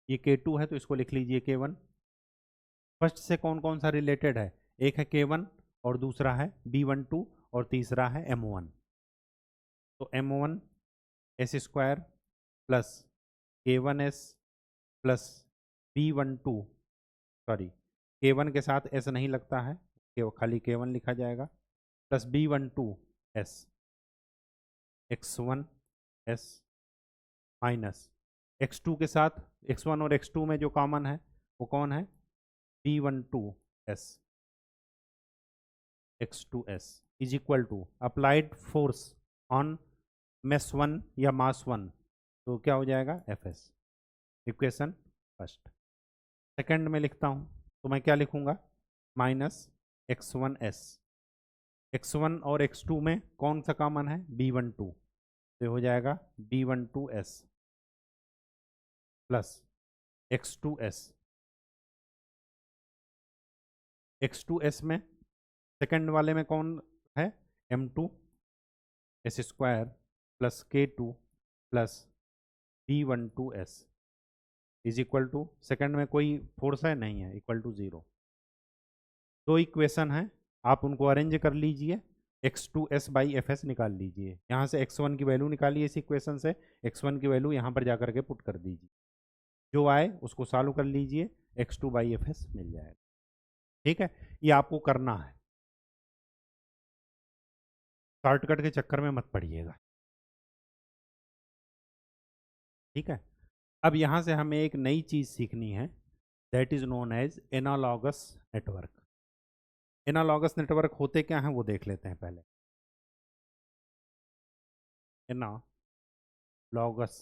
ये k2 है तो इसको लिख लीजिए k1। फर्स्ट से कौन कौन सा रिलेटेड है, एक है k1 और दूसरा है b12 और तीसरा है m1। तो m1 S square plus k1s plus b12, sorry k1 के साथ s नहीं लगता है, खाली k1 लिखा जाएगा, plus b12s x1 s minus x2 के साथ, x1 और x2 में जो कॉमन है वो कौन है, b12s x2s is equal to applied force on mass 1 या मास 1, तो क्या हो जाएगा, fs। Equation first. सेकंड में लिखता हूँ तो मैं क्या लिखूंगा, माइनस x1s, x1 और x2 में कौन सा कॉमन है, b12, तो हो जाएगा b12s प्लस x2s, x2s में सेकंड वाले में कौन है, m2 S square plus k2 plus b12s is equal to, second में कोई फोर्स है नहीं है, इक्वल टू 0। दो इक्वेशन है, आप उनको अरेंज कर लीजिए, x2s बाई fs निकाल लीजिए, यहाँ से x1 की वैल्यू निकालिए इस इक्वेशन से, x1 की वैल्यू यहाँ पर जाकर के पुट कर दीजिए, जो आए उसको सॉल्व कर लीजिए, x2 बाई fs मिल जाएगा, ठीक है। ये आपको करना है, शॉर्टकट के चक्कर में मत पड़िएगा, ठीक है। अब यहाँ से हमें एक नई चीज़ सीखनी है, that is known as analogous network. Analogous network होते क्या हैं वो देख लेते हैं पहले। एनालॉगस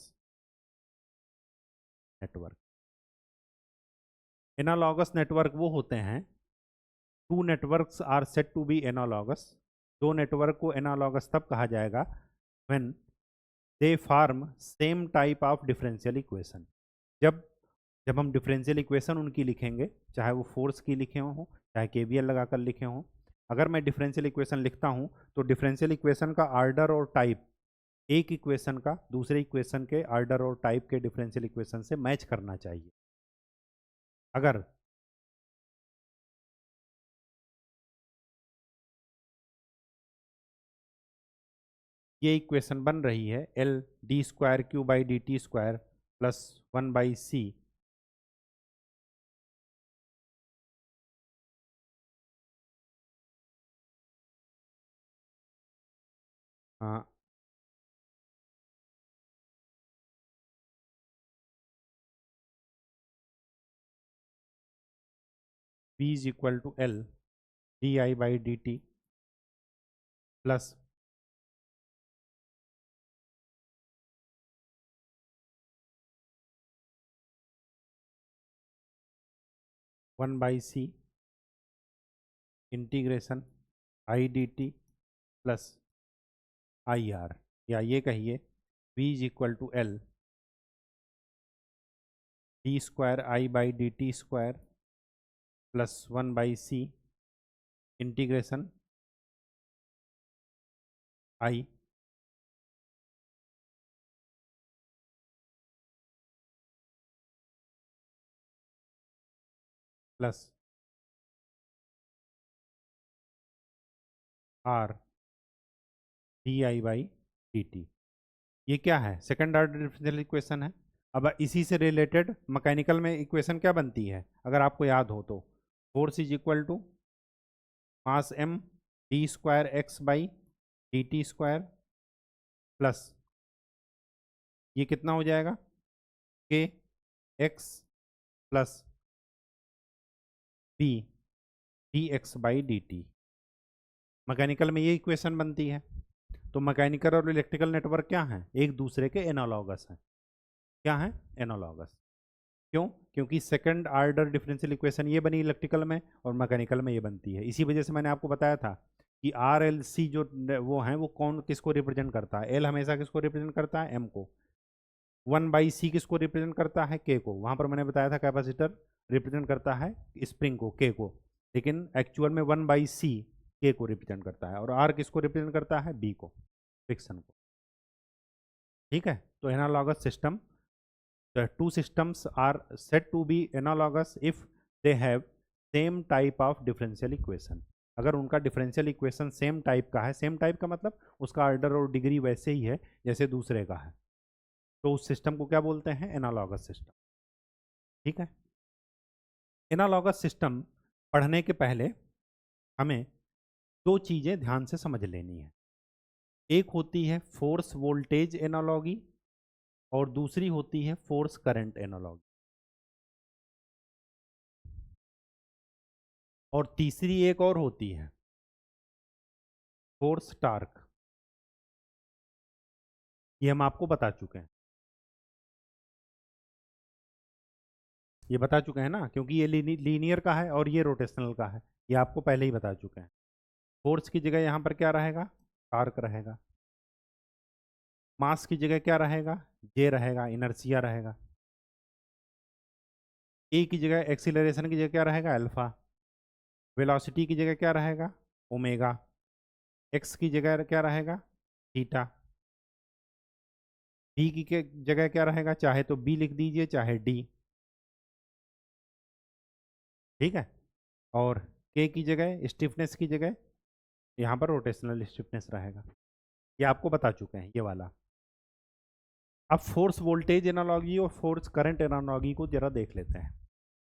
नेटवर्क, एनालॉगस नेटवर्क वो होते हैं, two networks are set to be analogous, दो नेटवर्क को एनालॉगस तब कहा जाएगा when they form same type of differential equation. जब जब हम डिफरेंशियल इक्वेशन उनकी लिखेंगे, चाहे वो फोर्स की लिखे हों चाहे केवीएल लगाकर लिखे हों, अगर मैं डिफरेंशियल इक्वेशन लिखता हूं तो डिफरेंशियल इक्वेशन का आर्डर और टाइप एक इक्वेशन का दूसरे इक्वेशन के आर्डर और टाइप के डिफरेंशियल इक्वेशन से मैच करना चाहिए। अगर ये इक्वेशन बन रही है L D square Q by D T square plus 1/c v is equal to L D I by D T plus 1/c integration I D T plus I R, या ये कहिए v is equal to L D square I by D T square plus 1/c integration I plus R D I by D T. ये क्या है? Second order differential equation है। अब इसी से रिलेटेड मैकेनिकल में इक्वेशन क्या बनती है अगर आपको याद हो तो, force is equal to mass m D square X by D T square plus ये कितना हो जाएगा k x plus b D X by D T. Mechanical में ये इक्वेशन बनती है। तो मैकेनिकल और इलेक्ट्रिकल नेटवर्क क्या हैं? एक दूसरे के एनालॉगस हैं। क्या है? एनालॉगस। क्यों? क्योंकि सेकंड ऑर्डर डिफरेंशियल इक्वेशन ये बनी इलेक्ट्रिकल में और मैकेनिकल में ये बनती है। इसी वजह से मैंने आपको बताया था कि आर एल सी जो वो हैं वो कौन किसको रिप्रेजेंट करता है? एल हमेशा किसको रिप्रेजेंट करता है? एम को। 1/c किसको रिप्रेजेंट करता है? के को। वहां पर मैंने बताया था कैपेसिटर रिप्रेजेंट करता है स्प्रिंग को, के को, लेकिन एक्चुअल में 1/c के को रिप्रेजेंट करता है। और आर किसको रिप्रेजेंट करता है? बी को, फ्रिक्शन को। ठीक है, तो analogous system, the two systems are said to be analogous if they have same type of differential equation। अगर उनका डिफरेंशियल इक्वेशन सेम टाइप का है, सेम टाइप का मतलब उसका ऑर्डर और डिग्री वैसे ही है जैसे दूसरे का है, तो उस सिस्टम को क्या बोलते हैं? Analogous system. ठीक है, एनालॉगस सिस्टम पढ़ने के पहले हमें दो चीज़ें ध्यान से समझ लेनी है। एक होती है फोर्स वोल्टेज एनालॉगी और दूसरी होती है फोर्स करंट एनालॉगी, और तीसरी एक और होती है फोर्स टार्क। ये हम आपको बता चुके हैं, ये बता चुके हैं ना, क्योंकि ये लीनियर का है और ये रोटेशनल का है, ये आपको पहले ही बता चुके हैं। फोर्स की जगह यहाँ पर क्या रहेगा? टार्क रहेगा। मास की जगह क्या रहेगा? जे रहेगा, इनर्शिया रहेगा। ए की जगह, एक्सीलरेशन की जगह क्या रहेगा? अल्फा। वेलोसिटी की जगह क्या रहेगा? ओमेगा। एक्स की जगह क्या रहेगा? थीटा। बी की जगह क्या रहेगा? चाहे तो बी लिख दीजिए, चाहे डी। ठीक है, और के की जगह, स्टिफनेस की जगह यहाँ पर रोटेशनल स्टिफनेस रहेगा। ये आपको बता चुके हैं ये वाला। अब फोर्स वोल्टेज एनालॉगी और फोर्स करंट एनालॉगी को जरा देख लेते हैं।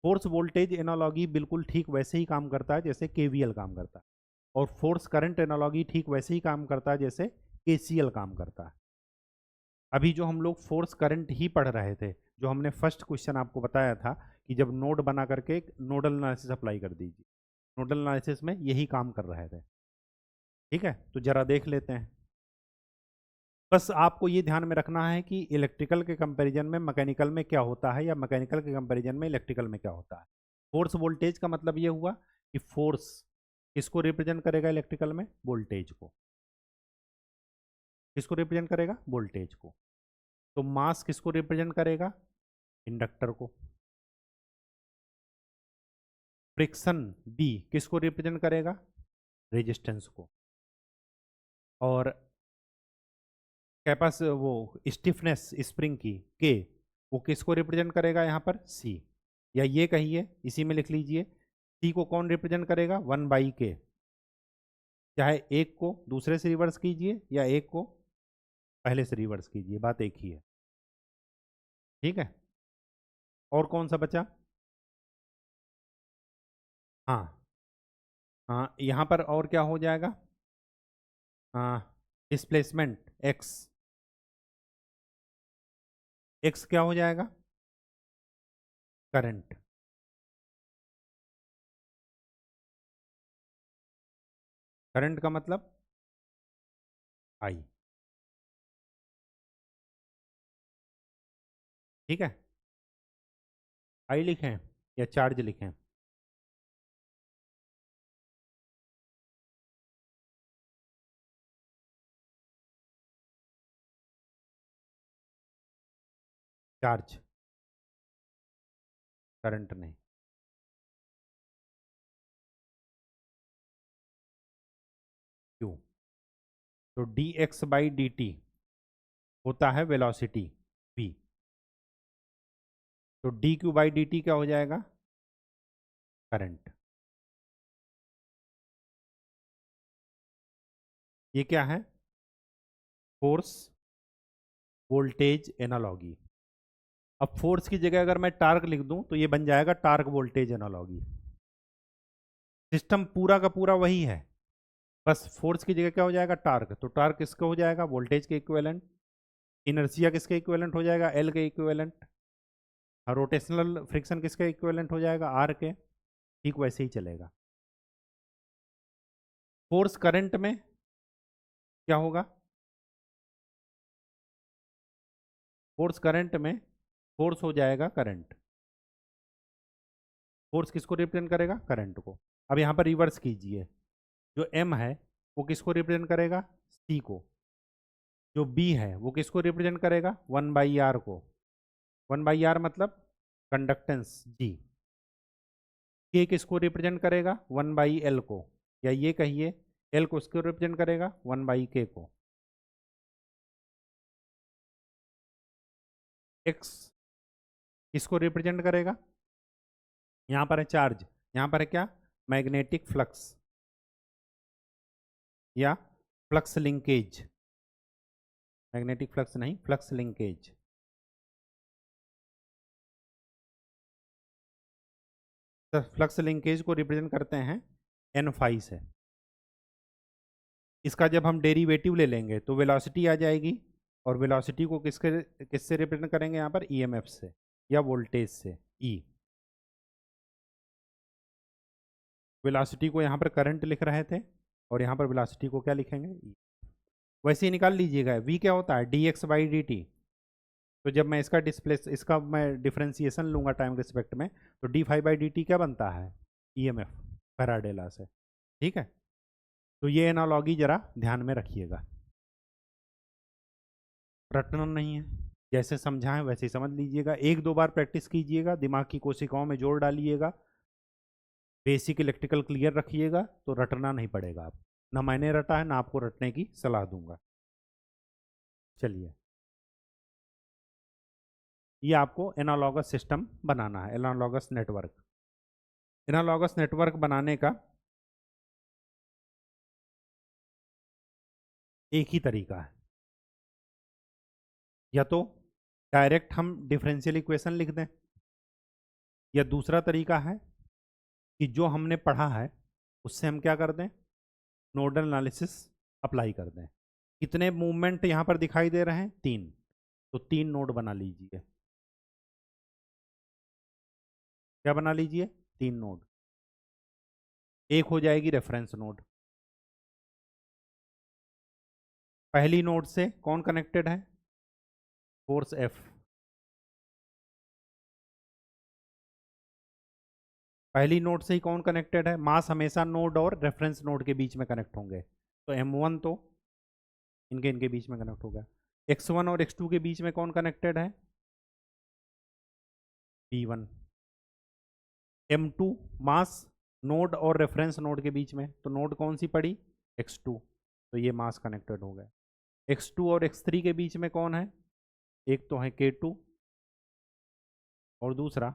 फोर्स वोल्टेज एनालॉगी बिल्कुल ठीक वैसे ही काम करता है जैसे केवीएल काम करता है, और फोर्स करंट एनालॉगी ठीक वैसे ही काम करता है जैसे केसीएल काम करता है। अभी जो हम लोग फोर्स करंट ही पढ़ रहे थे, जो हमने फर्स्ट क्वेश्चन आपको बताया था कि जब नोड बना करके नोडल एनालिसिस अप्लाई कर दीजिए, नोडल एनालिसिस में यही काम कर रहे थे। ठीक है, तो जरा देख लेते हैं। बस आपको ये ध्यान में रखना है कि इलेक्ट्रिकल के कंपैरिजन में मैकेनिकल में क्या होता है, या मैकेनिकल के कंपैरिजन में इलेक्ट्रिकल में क्या होता है। फोर्स वोल्टेज का मतलब ये हुआ कि फोर्स किसको रिप्रेजेंट करेगा इलेक्ट्रिकल में? वोल्टेज को। किसको रिप्रेजेंट करेगा? वोल्टेज को। तो मास किसको रिप्रेजेंट करेगा? इंडक्टर को। फ्रिक्शन बी किसको रिप्रेजेंट करेगा? रेजिस्टेंस को। और कैपास वो स्टिफनेस स्प्रिंग की के, वो किसको रिप्रेजेंट करेगा? यहाँ पर सी, या ये कहिए इसी में लिख लीजिए, सी को कौन रिप्रेजेंट करेगा? 1/k। चाहे एक को दूसरे से रिवर्स कीजिए या एक को पहले से रिवर्स कीजिए, बात एक ही है। ठीक है, और कौन सा बचा? हाँ हाँ, यहाँ पर और क्या हो जाएगा? हाँ, डिस्प्लेसमेंट एक्स। एक्स क्या हो जाएगा? करंट। करंट का मतलब आई। ठीक है, आई लिखें या चार्ज लिखें? चार्ज, करंट नहीं। क्यों? तो D X by D T होता है वेलोसिटी v। तो D Q by D T क्या हो जाएगा? करंट। ये क्या है? Force voltage analogy. अब फोर्स की जगह अगर मैं टार्क लिख दूं तो ये बन जाएगा टार्क वोल्टेज एनालॉगी। सिस्टम पूरा का पूरा वही है, बस फोर्स की जगह क्या हो जाएगा? टार्क। तो टार्क किसका हो जाएगा? वोल्टेज के इक्विवेलेंट। इनर्शिया किसके इक्विवेलेंट हो जाएगा? एल के इक्विवेलेंट। रोटेशनल फ्रिक्शन किसके इक्विवेलेंट हो जाएगा? आर के। ठीक वैसे ही चलेगा। फोर्स करंट में क्या होगा? फोर्स करंट में फोर्स हो जाएगा करंट। फोर्स किसको रिप्रेजेंट करेगा? करंट को। अब यहाँ पर रिवर्स कीजिए, जो एम है वो किसको रिप्रेजेंट करेगा? सी को। जो बी है वो किसको रिप्रेजेंट करेगा? 1/r को। 1/r मतलब कंडक्टेंस जी। के किसको रिप्रेजेंट करेगा? 1/l को। या ये कहिए एल को किसको रिप्रेजेंट करेगा? 1/k को। एक्स किसको रिप्रेजेंट करेगा? यहाँ पर है चार्ज, यहाँ पर है क्या? मैग्नेटिक फ्लक्स या फ्लक्स लिंकेज। मैग्नेटिक फ्लक्स नहीं, फ्लक्स लिंकेज। तो फ्लक्स लिंकेज को रिप्रेजेंट करते हैं एन फाई से। इसका जब हम डेरिवेटिव ले लेंगे तो वेलोसिटी आ जाएगी, और वेलोसिटी को किससे रिप्रेजेंट करेंगे? यहाँ पर ईएमएफ से या वोल्टेज से, ई। वेलोसिटी को यहाँ पर करंट लिख रहे थे, और यहाँ पर वेलोसिटी को क्या लिखेंगे? ई। वैसे ही निकाल लीजिएगा। वी क्या होता है? D X by D T. तो जब मैं इसका मैं डिफ्रेंसिएशन लूंगा टाइम रिस्पेक्ट में, तो D phi by D T क्या बनता है? ईएमएफ, फैराडे लॉ से। ठीक है, तो ये एनालॉगी जरा ध्यान में रखिएगा, रटना नहीं है। जैसे समझाएं वैसे ही समझ लीजिएगा। एक दो बार प्रैक्टिस कीजिएगा, दिमाग की कोशिकाओं में जोर डालिएगा, बेसिक इलेक्ट्रिकल क्लियर रखिएगा, तो रटना नहीं पड़ेगा। आप ना मैंने रटा है ना आपको रटने की सलाह दूंगा। चलिए, ये आपको एनालॉगस सिस्टम बनाना है, एनालॉगस नेटवर्क। एनालॉगस नेटवर्क बनाने का एक ही तरीका है, या तो डायरेक्ट हम डिफरेंशियल इक्वेशन लिख दें, या दूसरा तरीका है कि जो हमने पढ़ा है उससे हम क्या कर दें? नोडल एनालिसिस अप्लाई कर दें। कितने मूवमेंट यहाँ पर दिखाई दे रहे हैं? 3। तो 3 नोड बना लीजिए। क्या बना लीजिए? 3 नोड। एक हो जाएगी रेफरेंस नोड। पहली नोड से कौन कनेक्टेड है? Force F. पहली नोड से ही कौन कनेक्टेड है? मास हमेशा नोड और रेफरेंस नोड के बीच में कनेक्ट होंगे, तो m1 तो इनके इनके बीच में कनेक्ट होगा। x1 और x2 के बीच में कौन कनेक्टेड है? p1। m2 मास नोड और रेफरेंस नोड के बीच में, तो नोड कौन सी पड़ी? x2। तो ये मास कनेक्टेड हो गए। x2 और x3 के बीच में कौन है? एक तो है k2 और दूसरा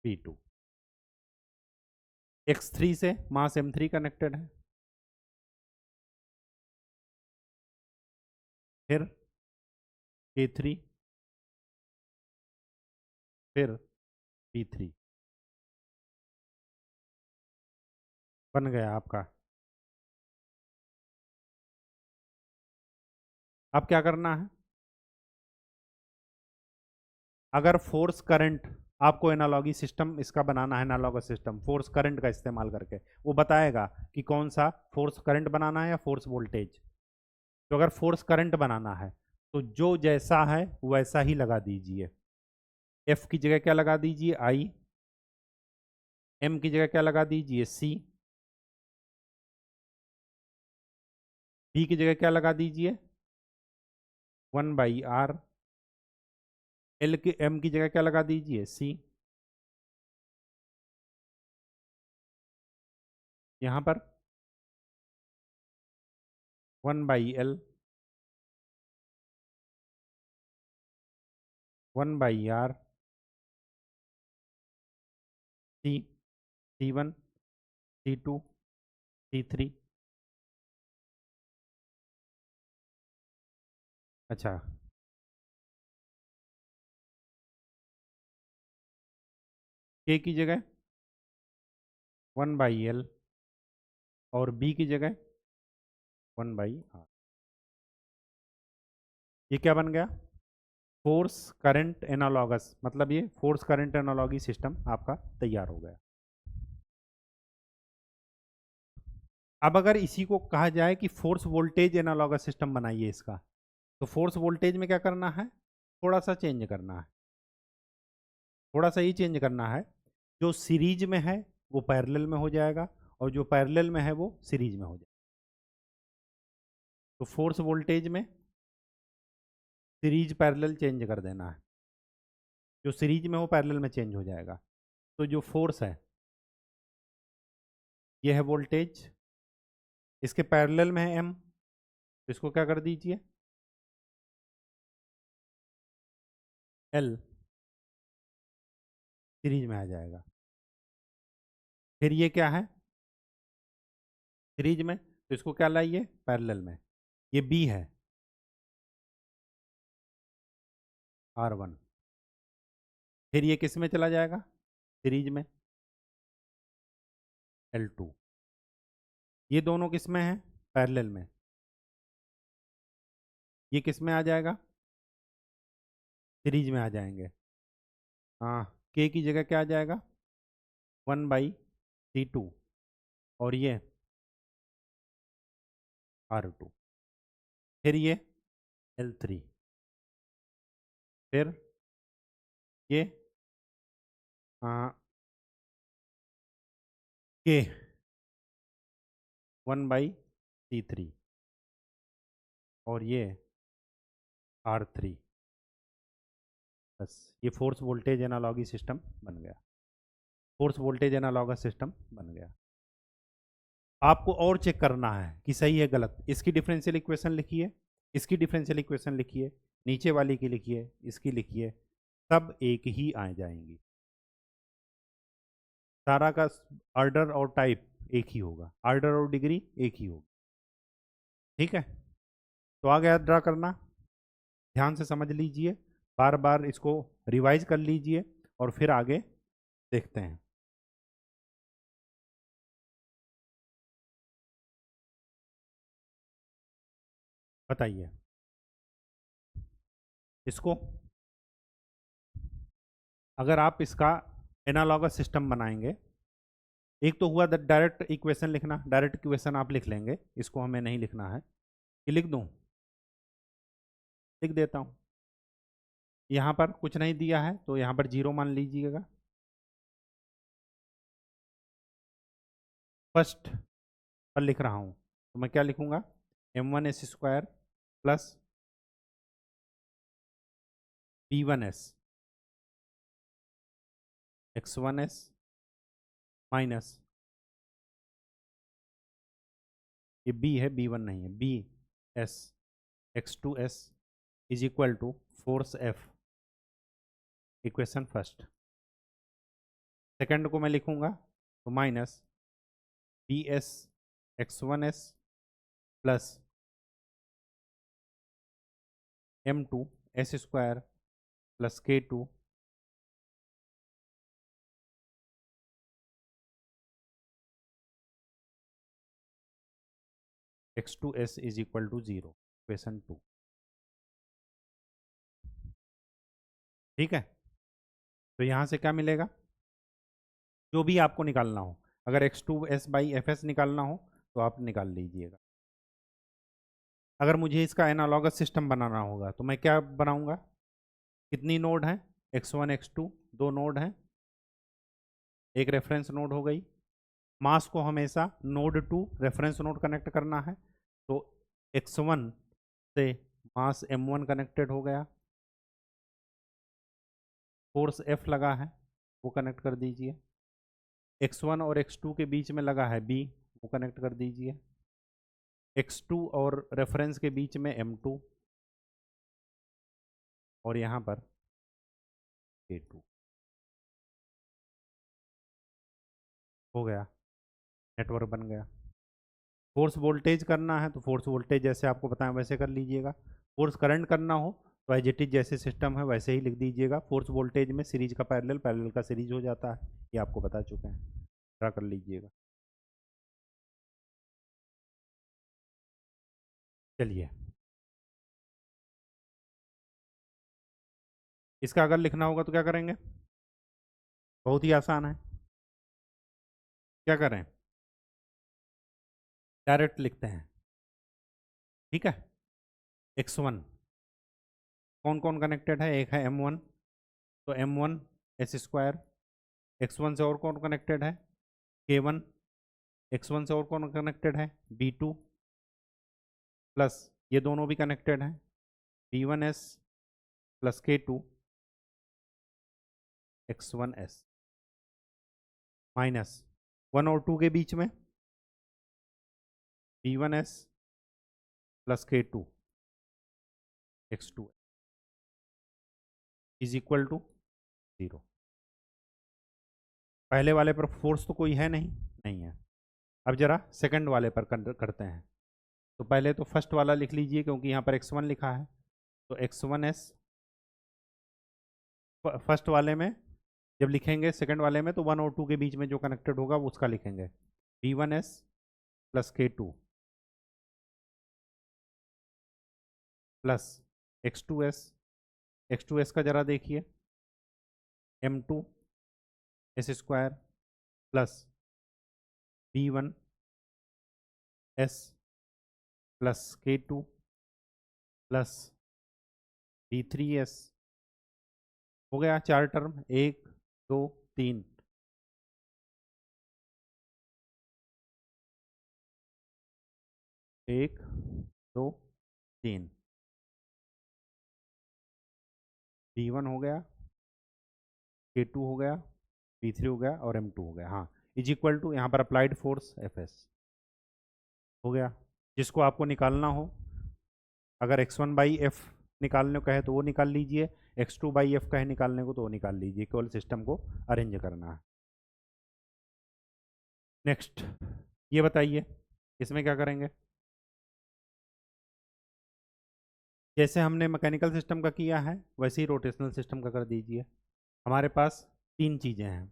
p2। x3 से मास m3 कनेक्टेड है। फिर K3, फिर P3 बन गया आपका। अब क्या करना है, अगर फोर्स करंट आपको एनालॉगी सिस्टम इसका बनाना है, एनालॉगस सिस्टम फोर्स करंट का इस्तेमाल करके, वो बताएगा कि कौन सा फोर्स करंट बनाना है या फोर्स वोल्टेज। तो अगर फोर्स करंट बनाना है तो जो जैसा है वैसा ही लगा दीजिए। एफ की जगह क्या लगा दीजिए, आई। एम की जगह क्या लगा दीजिए, सी। बी की जगह क्या लगा दीजिए, 1/r। एल की एम की जगह क्या लगा दीजिए, सी। यहां पर 1/l, 1/r, सी, C1, C2, C3। अच्छा, के की जगह 1/l और बी की जगह 1/r। ये क्या बन गया, फोर्स करंट एनालॉगस, मतलब ये फोर्स करंट एनालॉगी सिस्टम आपका तैयार हो गया। अब अगर इसी को कहा जाए कि फोर्स वोल्टेज एनालॉगस सिस्टम बनाइए इसका, तो फोर्स वोल्टेज में क्या करना है, थोड़ा सा चेंज करना है, थोड़ा सा ही चेंज करना है। जो सीरीज में है वो पैरेलल में हो जाएगा, और जो पैरेलल में है वो सीरीज में हो जाएगा। तो फोर्स वोल्टेज में सीरीज पैरेलल चेंज कर देना है, जो सीरीज में हो पैरेलल में चेंज हो जाएगा। तो जो फोर्स है ये है वोल्टेज, इसके पैरेलल में है एम, तो इसको क्या कर दीजिए, एल, सीरीज में आ जाएगा। फिर ये क्या है, सीरीज में, तो इसको क्या लाइए, पैरेलल में। ये बी है, R1। फिर ये किस में चला जाएगा, सीरीज में, L2। ये दोनों किस में है, पैरेलल में। ये किस में आ जाएगा, सीरीज में आ जाएंगे। हाँ, के की जगह क्या आ जाएगा, 1/C2, और ये R2। फिर ये L3, फिर ये के 1/C3, और ये R3। बस, ये फोर्स वोल्टेज एनालॉगी सिस्टम बन गया, फोर्स वोल्टेज एनालॉगस सिस्टम बन गया। आपको और चेक करना है कि सही है गलत, इसकी डिफरेंशियल इक्वेशन लिखिए, इसकी डिफरेंशियल इक्वेशन लिखिए, नीचे वाली की लिखिए, इसकी लिखिए, सब एक ही आ जाएंगी। सारा का ऑर्डर और टाइप एक ही होगा, ऑर्डर और डिग्री एक ही होगी। ठीक है, तो आ गया ड्रा करना, ध्यान से समझ लीजिए, बार बार इसको रिवाइज कर लीजिए, और फिर आगे देखते हैं। बताइए इसको, अगर आप इसका एनालॉगस सिस्टम बनाएंगे, एक तो हुआ डायरेक्ट इक्वेशन लिखना, डायरेक्ट इक्वेशन आप लिख लेंगे, इसको हमें नहीं लिखना है, कि लिख दूं, लिख देता हूं। यहाँ पर कुछ नहीं दिया है तो यहाँ पर 0 मान लीजिएगा। फर्स्ट पर लिख रहा हूँ तो मैं क्या लिखूंगा, m1s² plus b1s x1s minus, ये b है, b1 नहीं है, bs x2s is equal to force f, equation first. Second को मैं लिखूंगा तो minus bs x1s plus m2 s square plus k2 x2s is equal to 0, equation 2। ठीक है, तो यहाँ से क्या मिलेगा, जो भी आपको निकालना हो, अगर x2s बाई fs निकालना हो तो आप निकाल लीजिएगा। अगर मुझे इसका एनालॉगस सिस्टम बनाना होगा तो मैं क्या बनाऊंगा, कितनी नोड है, x1 x2 दो नोड हैं, एक रेफरेंस नोड हो गई, मास को हमेशा node to reference node connect करना है, तो x1 से मास m1 कनेक्टेड हो गया, फोर्स F लगा है वो कनेक्ट कर दीजिए, x1 और x2 के बीच में लगा है B, वो कनेक्ट कर दीजिए, x2 और रेफरेंस के बीच में m2 और यहाँ पर k2 हो गया, नेटवर्क बन गया। फोर्स वोल्टेज करना है तो फोर्स वोल्टेज जैसे आपको बताया वैसे कर लीजिएगा, फोर्स करंट करना हो तो एज इट इज जैसे सिस्टम है वैसे ही लिख दीजिएगा, फोर्स वोल्टेज में सीरीज का पैरेलल, पैरेलल का सीरीज हो जाता है, ये आपको बता चुके हैं, ड्रा कर लीजिएगा। चलिए, इसका अगर लिखना होगा तो क्या करेंगे, बहुत ही आसान है, क्या करें, डायरेक्ट लिखते हैं। ठीक है, x1 कौन कौन कनेक्टेड है, एक है m1, तो m1 s स्क्वायर, x1 से और कौन कनेक्टेड है, k1, x1 से और कौन कनेक्टेड है, b2, प्लस ये दोनों भी कनेक्टेड हैं, b1s plus k2 x1s, minus 1 और 2 के बीच में b1s plus k2 x2 is equal to 0। पहले वाले पर फोर्स तो कोई है नहीं, नहीं है। अब जरा सेकंड वाले पर करते हैं, तो पहले तो फर्स्ट वाला लिख लीजिए क्योंकि यहाँ पर x1 लिखा है, तो x1s फर्स्ट वाले में जब लिखेंगे, सेकंड वाले में तो 1 और 2 के बीच में जो कनेक्टेड होगा वो उसका लिखेंगे, b1s plus k2 plus x2s, x2s का जरा देखिए, m2 s square plus b1 s plus k2 plus b3s, हो गया चार टर्म, 1 2 3, एक दो तीन, b1 हो गया, k2 हो गया, b3 हो गया और m2 हो गया, हाँ, इज इक्वल टू यहाँ पर अप्लाइड फोर्स fs हो गया। जिसको आपको निकालना हो, अगर x1 बाई एफ निकालने को कहे तो वो निकाल लीजिए, x2 बाई एफ कहे निकालने को तो वो निकाल लीजिए, केवल सिस्टम को अरेंज करना है। नेक्स्ट ये बताइए, इसमें क्या करेंगे, जैसे हमने मैकेनिकल सिस्टम का किया है वैसे ही रोटेशनल सिस्टम का कर दीजिए। हमारे पास तीन चीज़ें हैं,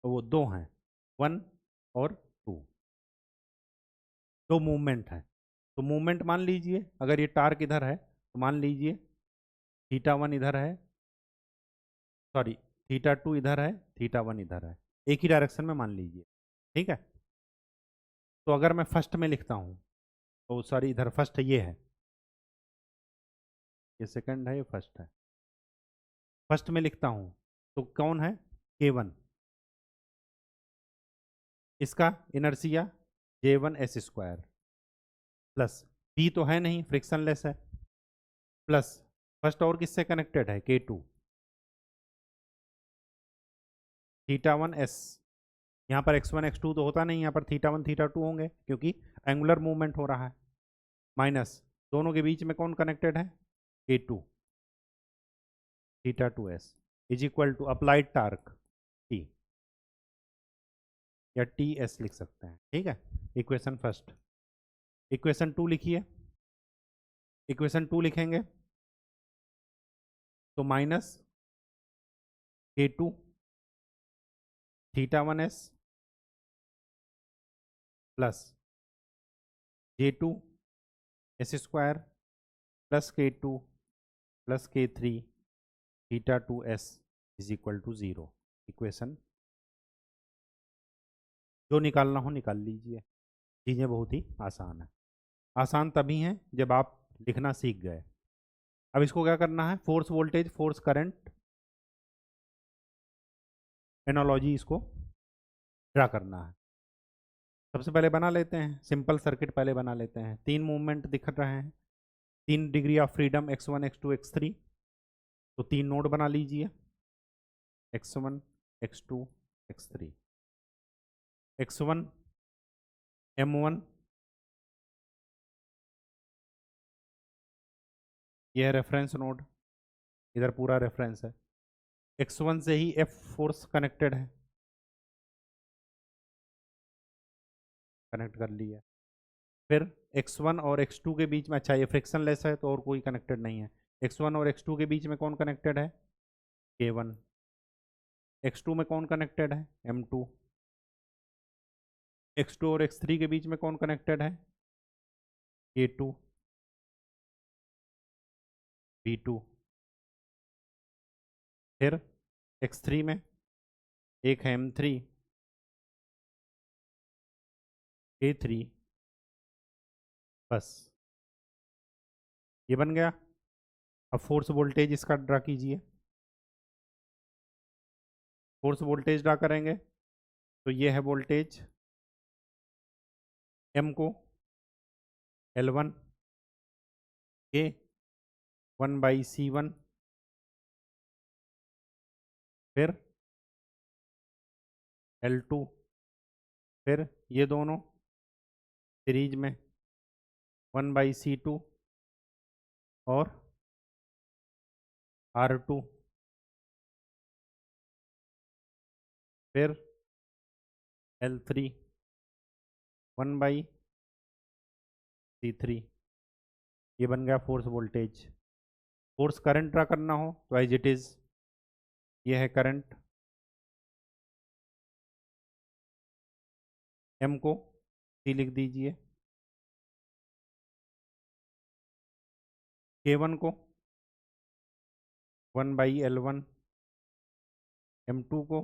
तो वो दो हैं, 1 और 2, दो मूवमेंट है, तो मूवमेंट मान लीजिए, अगर ये टार्क इधर है तो मान लीजिए θ1 इधर है, सॉरी θ2 इधर है, θ1 इधर है, एक ही डायरेक्शन में मान लीजिए। ठीक है, तो अगर मैं फर्स्ट में लिखता हूँ, तो सॉरी इधर फर्स्ट ये है, ये सेकंड है, ये फर्स्ट है, फर्स्ट में लिखता हूँ तो कौन है, k1, इसका inertia j1s square, plus b तो है नहीं, फ्रिक्शनलेस है, प्लस फर्स्ट और किससे कनेक्टेड है, k2, θ1s, यहाँ पर x1 x2 तो होता नहीं, यहाँ पर θ1 θ2 होंगे क्योंकि एंगुलर मूवमेंट हो रहा है, माइनस दोनों के बीच में कौन कनेक्टेड है, k2 θ2s is equal to applied torque T या TS लिख सकते हैं। ठीक है, इक्वेशन फर्स्ट, इक्वेशन टू लिखिए, इक्वेशन 2 लिखेंगे तो minus K2 θ1s plus J2 s square plus K2 plus K3 θ2s is equal to 0। Equation जो निकालना हो निकाल लीजिए, चीज़ें बहुत ही आसान है। आसान तभी हैं जब आप लिखना सीख गए। अब इसको क्या करना है, force voltage force current analogy इसको ड्रा करना है। सबसे पहले बना लेते हैं सिंपल सर्किट, पहले बना लेते हैं। 3 मूवमेंट दिख रहे हैं, 3 degree of freedom x1 x2 x3, तो 3 नोड बना लीजिए x1 x2 x3। x1 m1 यह रेफरेंस नोड, इधर पूरा रेफरेंस है। x1 से ही F फोर्स कनेक्टेड है, कनेक्ट कर लिया। फिर x1 और x2 के बीच में, अच्छा ये फ्रिक्शनलेस है तो और कोई कनेक्टेड नहीं है। x1 और x2 के बीच में कौन कनेक्टेड है, K1। x2 में कौन कनेक्टेड है, M2। x2 और x3 के बीच में कौन कनेक्टेड है, K2 V2। फिर x3 में एक है M3 K3, बस ये बन गया। अब फोर्स वोल्टेज इसका ड्रा कीजिए। फोर्स वोल्टेज ड्रा करेंगे तो ये है वोल्टेज, M को L1 के 1/C1, फिर L2, फिर ये दोनों सीरीज में 1/C2 और R2, फिर L3 1/C3। ये बन गया force voltage. Force current draw करना हो तो एज इट इज, ये है करंट, M को C लिख दीजिए, K1 को 1/L1, M2 को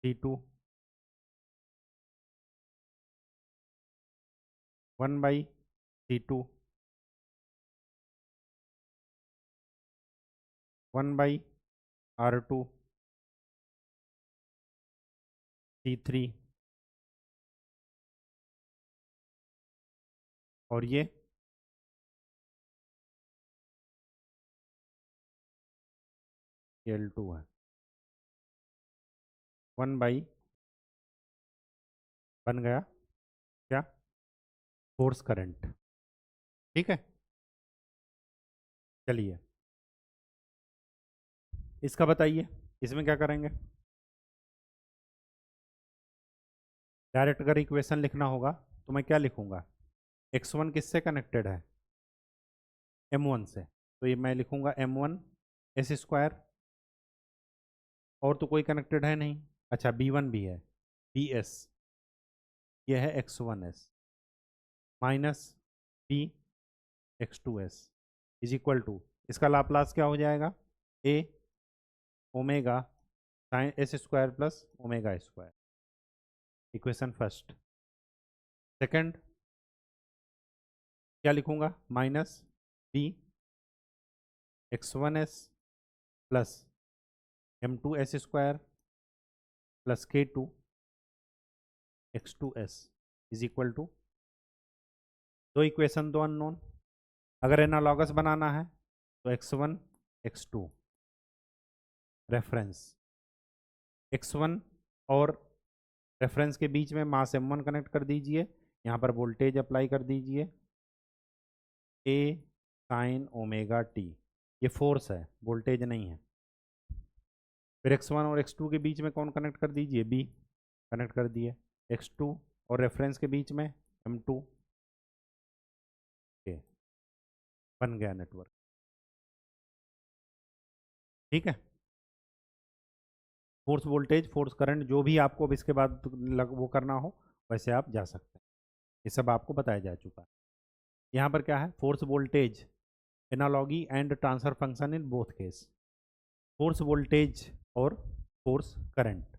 C2 1/C2 1/R2 C3, और ये L2 है 1/ बन गया क्या, फोर्स करंट। ठीक है, चलिए इसका बताइए, इसमें क्या करेंगे। डायरेक्ट अगर इक्वेशन लिखना होगा तो मैं क्या लिखूंगा, x1 किससे कनेक्टेड है, M1 से, तो ये मैं लिखूंगा M1 s स्क्वायर, और तो कोई कनेक्टेड है नहीं। अच्छा B1 भी है, BS, ये है x1s minus B x2s is equal to, इसका लाप्लास क्या हो जाएगा, A omega sine s square plus omega square. Equation first. Second क्या लिखूंगा, minus B x1s plus M2s square plus K2 x2s is equal to, दो equation दो unknown. अगर analogous बनाना है तो x1 x2 रेफरेंस, x1 और रेफरेंस के बीच में मास M1 कनेक्ट कर दीजिए, यहाँ पर वोल्टेज अप्लाई कर दीजिए A साइन ओमेगा t, ये फोर्स है वोल्टेज नहीं है। फिर x1 और x2 के बीच में कौन कनेक्ट कर दीजिए, B कनेक्ट कर दिए, x2 और रेफरेंस के बीच में M2, बन गया नेटवर्क। ठीक है, फोर्स वोल्टेज, फोर्स करंट, जो भी आपको अब इसके बाद वो करना हो वैसे आप जा सकते हैं। ये सब आपको बताया जा चुका है। यहाँ पर क्या है, force voltage analogy and transfer function in both case, force voltage और फोर्स करंट।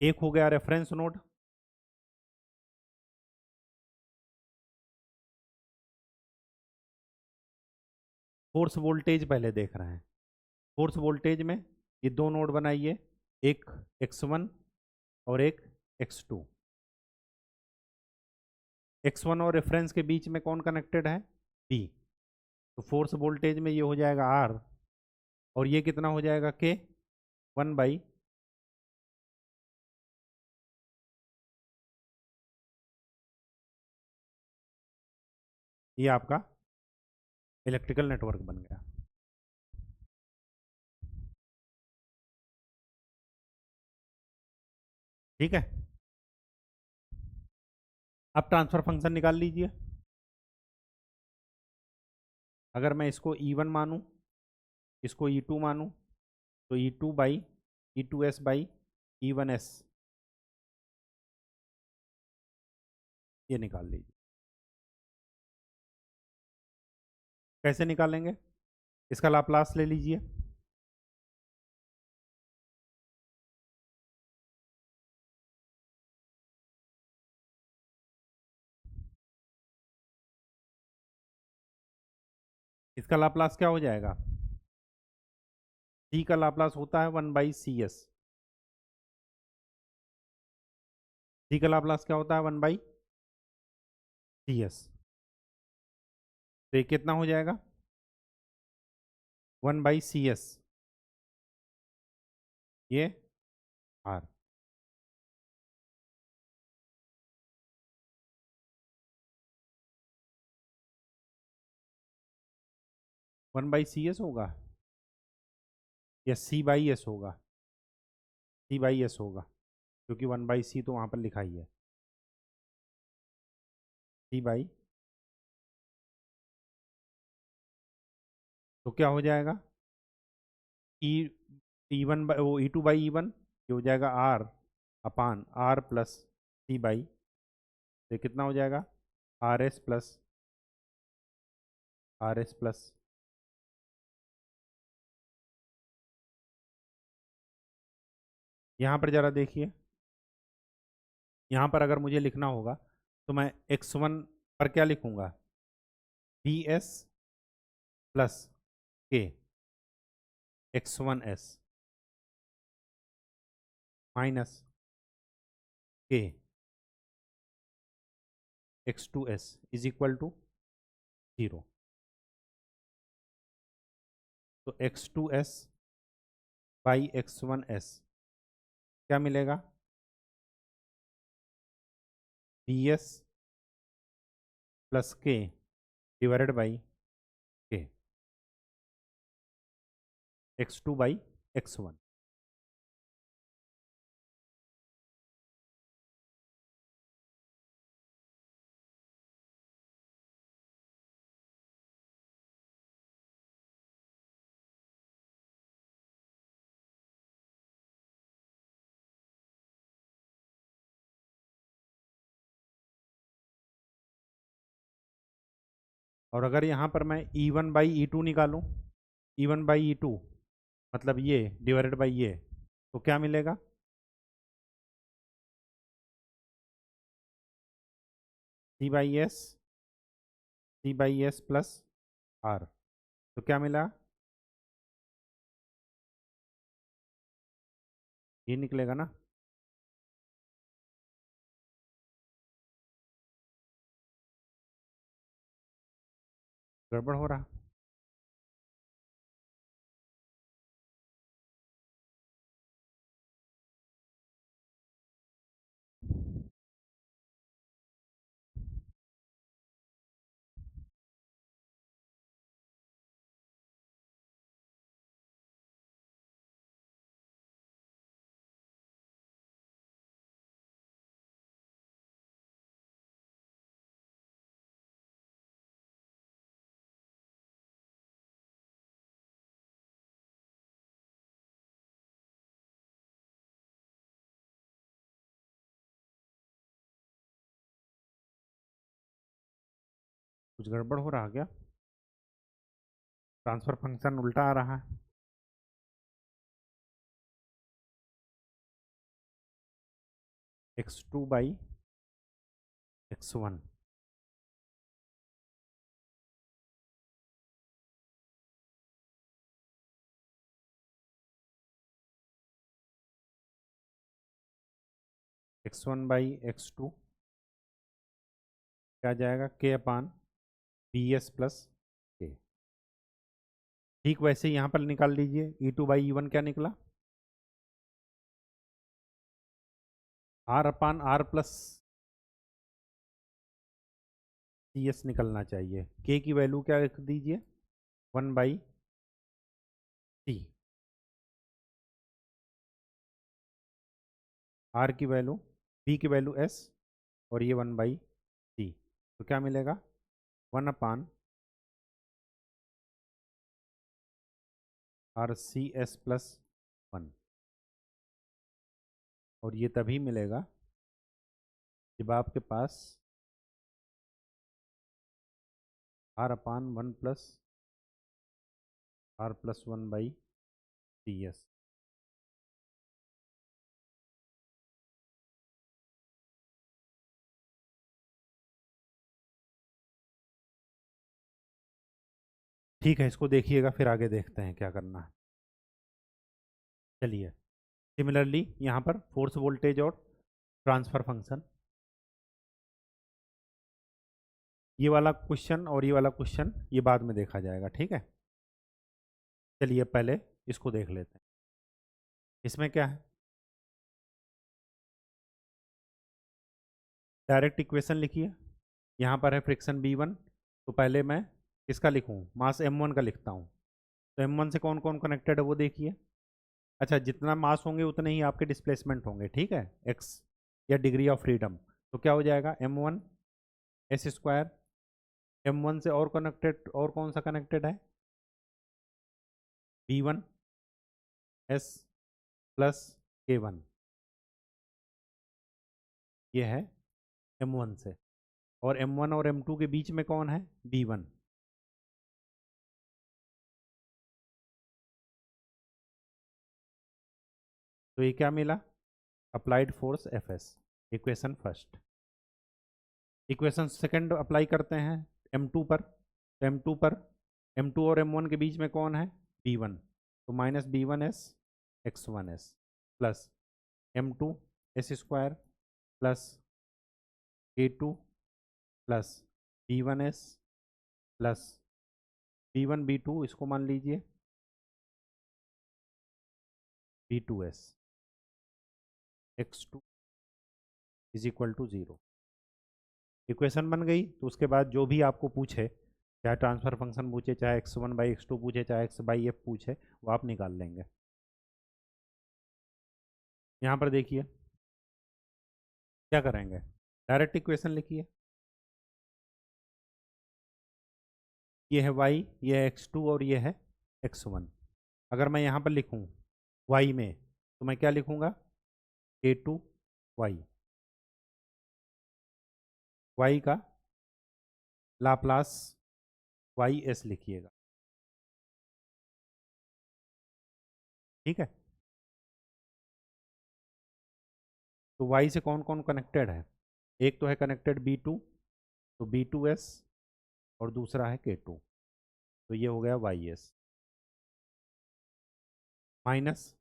एक हो गया रेफरेंस नोड, फोर्स वोल्टेज पहले देख रहे हैं। फोर्स वोल्टेज में ये दो नोड बनाइए, एक x1 और एक x2। x1 और रेफरेंस के बीच में कौन कनेक्टेड है, B। तो फोर्स वोल्टेज में ये हो जाएगा R, और ये कितना हो जाएगा K, 1/, ये आपका इलेक्ट्रिकल नेटवर्क बन गया। ठीक है, अब ट्रांसफर फंक्शन निकाल लीजिए। अगर मैं इसको E1 मानूं, इसको E2 मानूं, तो E2/E2S/E1S, ये निकाल लीजिए। कैसे निकालेंगे, इसका लाप्लास ले लीजिए। इसका लाप्लास क्या हो जाएगा, C का लाप्लास होता है 1/CS। C का लाप्लास क्या होता है, 1/CS। तो ये कितना हो जाएगा, 1/CS, ये R। 1/CS होगा या C/S होगा, C/S होगा, क्योंकि 1/C तो वहाँ पर लिखा ही है, C/, तो क्या हो जाएगा, ई E1 वो E2/E1, ये हो जाएगा R/R प्लस C/, तो कितना हो जाएगा, RS प्लस। यहाँ पर ज़रा देखिए, यहाँ पर अगर मुझे लिखना होगा तो मैं x1 पर क्या लिखूँगा, BS plus K x1S minus K x2S is equal to 0। तो x2S/x1S क्या मिलेगा, BS plus K divided by K, x2/x1। और अगर यहाँ पर मैं E1/E2 निकालूं, E1/E2 मतलब ये डिवाइडेड बाई ये, तो क्या मिलेगा, C/S, C/S प्लस R, तो क्या मिला, ये निकलेगा ना। गड़बड़ हो रहा। कुछ गड़बड़ हो रहा क्या? ट्रांसफर फंक्शन उल्टा आ रहा है। x2 by x1। x1 by x2 क्या जाएगा? k अपान बी एस प्लस के। ठीक वैसे यहाँ पर निकाल लीजिए, E2 बाई E1 क्या निकला? R अपान R प्लस सी एस निकलना चाहिए। k की वैल्यू क्या रख दीजिए? 1 बाई सी। R की वैल्यू, B की वैल्यू S, और ये 1 बाई सी। तो क्या मिलेगा? 1 upon R C S plus 1। और ये तभी मिलेगा जब आपके पास R upon 1 plus R plus 1 by C S. ठीक है, इसको देखिएगा, फिर आगे देखते हैं क्या करना है। चलिए, सिमिलरली यहाँ पर फोर्स वोल्टेज और ट्रांसफर फंक्शन, ये वाला क्वेश्चन और ये वाला क्वेश्चन ये बाद में देखा जाएगा, ठीक है। चलिए पहले इसको देख लेते हैं। इसमें क्या है? डायरेक्ट इक्वेशन लिखिए। यहाँ पर है फ्रिक्शन B1, तो पहले मैं किसका लिखूँ? मास M1 का लिखता हूँ। तो M1 से कौन कौन कनेक्टेड है वो देखिए। अच्छा, जितना मास होंगे उतने ही आपके डिस्प्लेसमेंट होंगे, ठीक है, एक्स या डिग्री ऑफ फ्रीडम। तो क्या हो जाएगा? M1 S square. M1 से और कनेक्टेड, और कौन सा कनेक्टेड है? B1 एस प्लस K1, ये है M1 से। और M1 और M2 के बीच में कौन है? B1। तो ये क्या मिला? Applied force Fs, equation first. Equation second apply करते हैं M2 पर। तो M2 पर, M2 और M1 के बीच में कौन है? B1। तो minus B1s x1s plus M2 S square plus K2 plus B1s plus B1 B2, इसको मान लीजिए B2s x2 is equal to 0। Equation बन गई। तो उसके बाद जो भी आपको पूछे, चाहे ट्रांसफर फंक्शन पूछे, चाहे x1 बाई x2 पूछे, चाहे x बाई एफ पूछे, वो आप निकाल लेंगे। यहाँ पर देखिए क्या करेंगे, डायरेक्ट इक्वेशन लिखिए। ये है y, ये है x2 और ये है x1। अगर मैं यहाँ पर लिखूँ y में, तो मैं क्या लिखूँगा? k2 y। y का लाप्लास वाई एस लिखिएगा, ठीक है। तो y से कौन कौन कनेक्टेड है? एक तो है कनेक्टेड B2, तो B2s, और दूसरा है K2, तो ये हो गया YS माइनस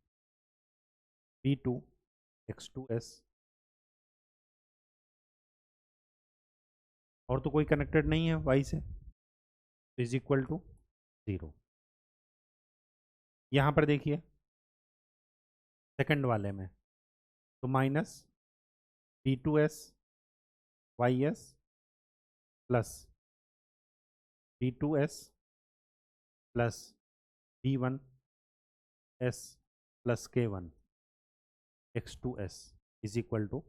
B2 x2s। और तो कोई कनेक्टेड नहीं है y से, इज इक्वल टू 0। यहाँ पर देखिए सेकंड वाले में, तो minus B2s YS plus B2s plus B1s plus K1 x2s is equal to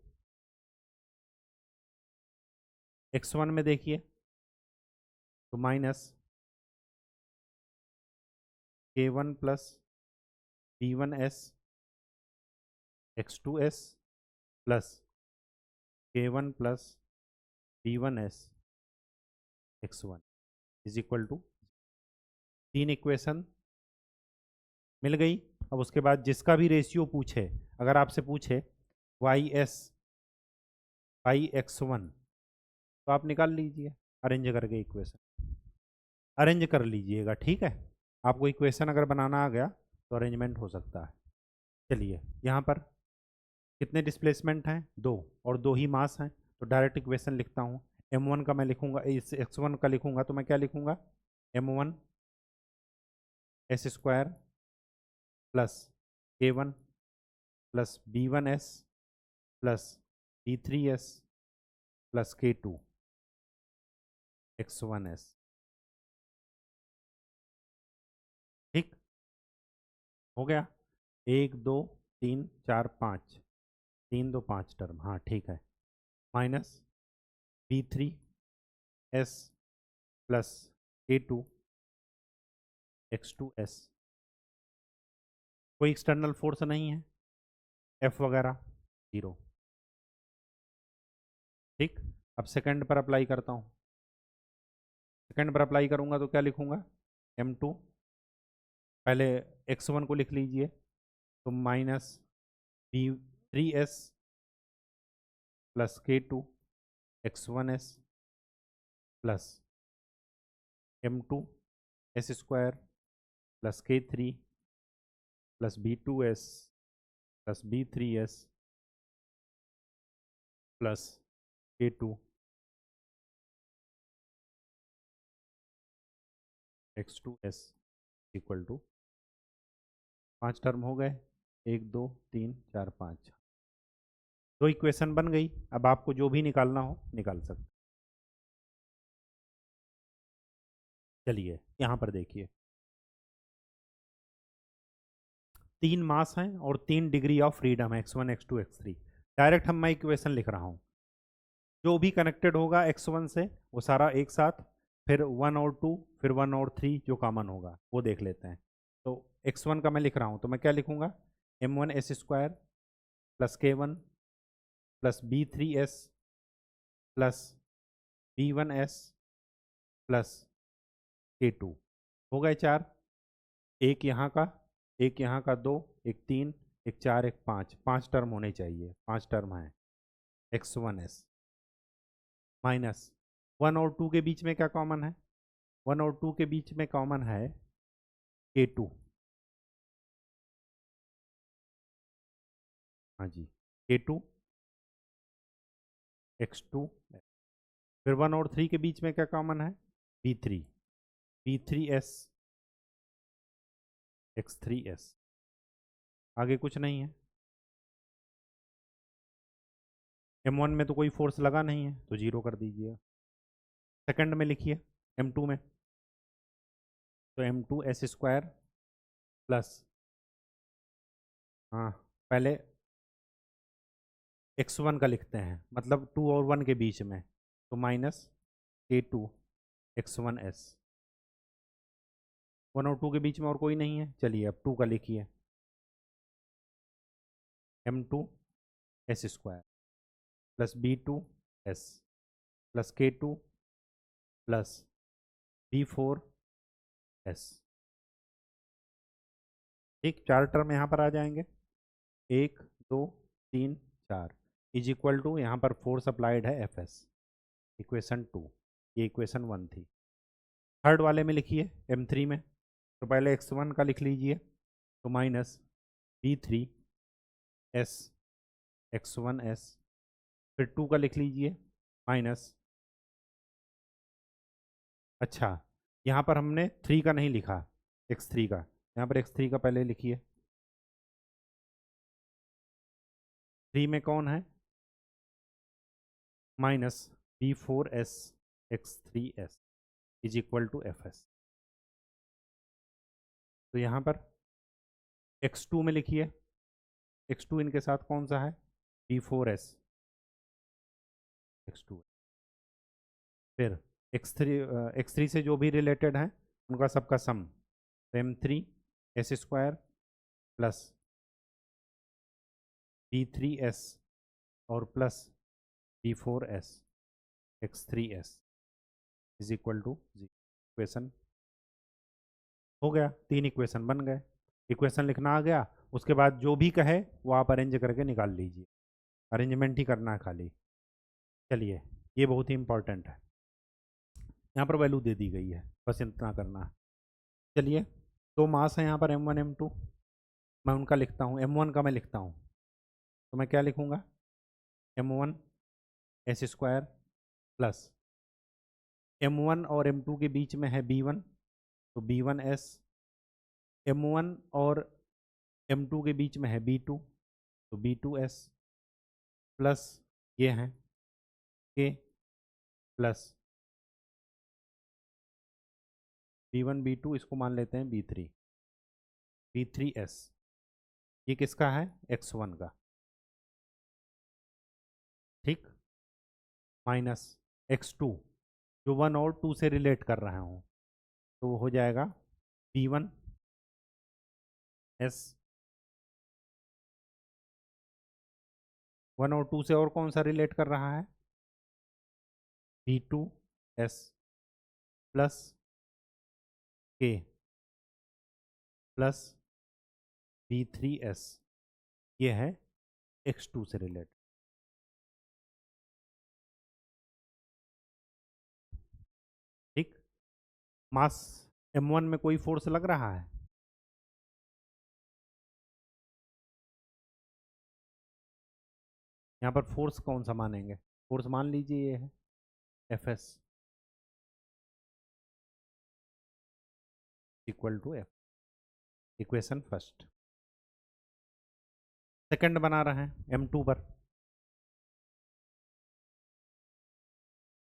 x1 में देखिए, तो minus K1 plus B1s x2s plus K1 plus B1s x1 is equal to 3 equation मिल गई। अब उसके बाद जिसका भी रेशियो पूछे, अगर आपसे पूछे वाई एक्स वन तो आप निकाल लीजिए अरेंज करके इक्वेशन, अरेंज कर लीजिएगा, ठीक है। आपको इक्वेशन अगर बनाना आ गया तो अरेंजमेंट हो सकता है। चलिए यहाँ पर कितने डिस्प्लेसमेंट हैं, 2, और 2 ही मास हैं, तो डायरेक्ट इक्वेशन लिखता हूँ। m1 का मैं लिखूंगा, इस x1 का लिखूंगा तो मैं क्या लिखूंगा, m1 S square plus k1 plus b1s plus b3s plus k2 x1s, ठीक हो गया। 1 2 3 4 5, 3 2 5 टर्म, हाँ ठीक है। Minus b3s plus k2 x2s, कोई एक्सटर्नल फोर्स नहीं है, एफ वगैरह 0, ठीक। अब सेकंड पर अप्लाई करता हूँ, सेकंड पर अप्लाई करूँगा तो क्या लिखूँगा, m2, पहले x1 को लिख लीजिए तो minus b3s plus k2 x1s plus m2 S square plus k3 plus b2s plus b3s plus k2 x2s equal to 5 term हो गए, 1 2 3 4 5, 2 इक्वेशन बन गई। अब आपको जो भी निकालना हो निकाल सकते। चलिए यहाँ पर देखिए, 3 मास हैं और 3 डिग्री ऑफ फ्रीडम है, x1 x2 x3। डायरेक्ट हम मैं इक्वेशन लिख रहा हूँ, जो भी कनेक्टेड होगा x1 से वो सारा एक साथ, फिर 1 और 2, फिर 1 और 3 जो कॉमन होगा वो देख लेते हैं। तो x1 का मैं लिख रहा हूँ तो मैं क्या लिखूँगा, m1 S square plus k1 plus b3s plus b1s plus k2, हो गए 4। एक यहाँ का, एक यहाँ का 2, एक 3, एक 4, एक 5, 5 टर्म होने चाहिए, 5 टर्म है x1s। माइनस 1 और 2 के बीच में क्या कॉमन है, 1 और 2 के बीच में कॉमन है k2, हाँ जी k2 x2, फिर 1 और 3 के बीच में क्या कॉमन है, b3, b3s x3s, आगे कुछ नहीं है। m1 में तो कोई फोर्स लगा नहीं है तो 0 कर दीजिए। सेकंड में लिखिए m2 में, तो m2 एस स्क्वायर प्लस, हाँ पहले x1 का लिखते हैं, मतलब 2 और 1 के बीच में, तो माइनस k2 x1s, 1 और 2 के बीच में और कोई नहीं है। चलिए अब 2 का लिखिए, m2 S square plus b2s plus k2 plus b4s, ठीक। 4 टर्म यहाँ पर आ जाएंगे, 1 2 3 4, इज इक्वल टू, यहाँ पर फोर्स अप्लाइड है Fs, इक्वेशन 2, ये इक्वेशन 1 थी। थर्ड वाले में लिखिए m3 में, तो पहले x1 का लिख लीजिए तो माइनस b3s x1s, फिर 2 का लिख लीजिए माइनस, अच्छा यहाँ पर हमने 3 का नहीं लिखा, x3 का, यहाँ पर x3 का पहले लिखिए। 3 में कौन है, minus b4s x3s is equal to Fs, तो यहाँ पर x2 में लिखिए, x2 इनके साथ कौन सा है, b4s x2, फिर x3 से जो भी रिलेटेड हैं उनका सबका सम, m3 S square plus b3s और plus b4s x3s, is equal to 0। Equation हो गया, 3 इक्वेशन बन गए। इक्वेशन लिखना आ गया, उसके बाद जो भी कहे वो आप अरेंज करके निकाल लीजिए, अरेंजमेंट ही करना है खाली। चलिए, ये बहुत ही इंपॉर्टेंट है। यहाँ पर वैल्यू दे दी गई है, बस इतना करना है। चलिए, 2 मास है यहाँ पर M1 M2, मैं उनका लिखता हूँ। M1 का मैं लिखता हूँ, तो मैं क्या लिखूँगा? M1 S square plus M1 और M2 के बीच में है B1, तो B1S। M1 और M2 के बीच में है B2, तो B2S प्लस ये हैं K प्लस B1 B2, इसको मान लेते हैं B3, B3S। ये किसका है? X1 का, ठीक, माइनस X2 जो 1 और 2 से रिलेट कर रहा हूँ, तो वो हो जाएगा B1S 1 और 2 से, और कौन सा रिलेट कर रहा है? B2S plus K plus B3S, ये है X2 से रिलेट। ठीक, मास M1 में कोई फोर्स लग रहा है? यहाँ पर फोर्स कौन सा मानेंगे? फोर्स मान लीजिए ये है Fs equal to F। Equation first. Second बना रहे हैं M2 पर।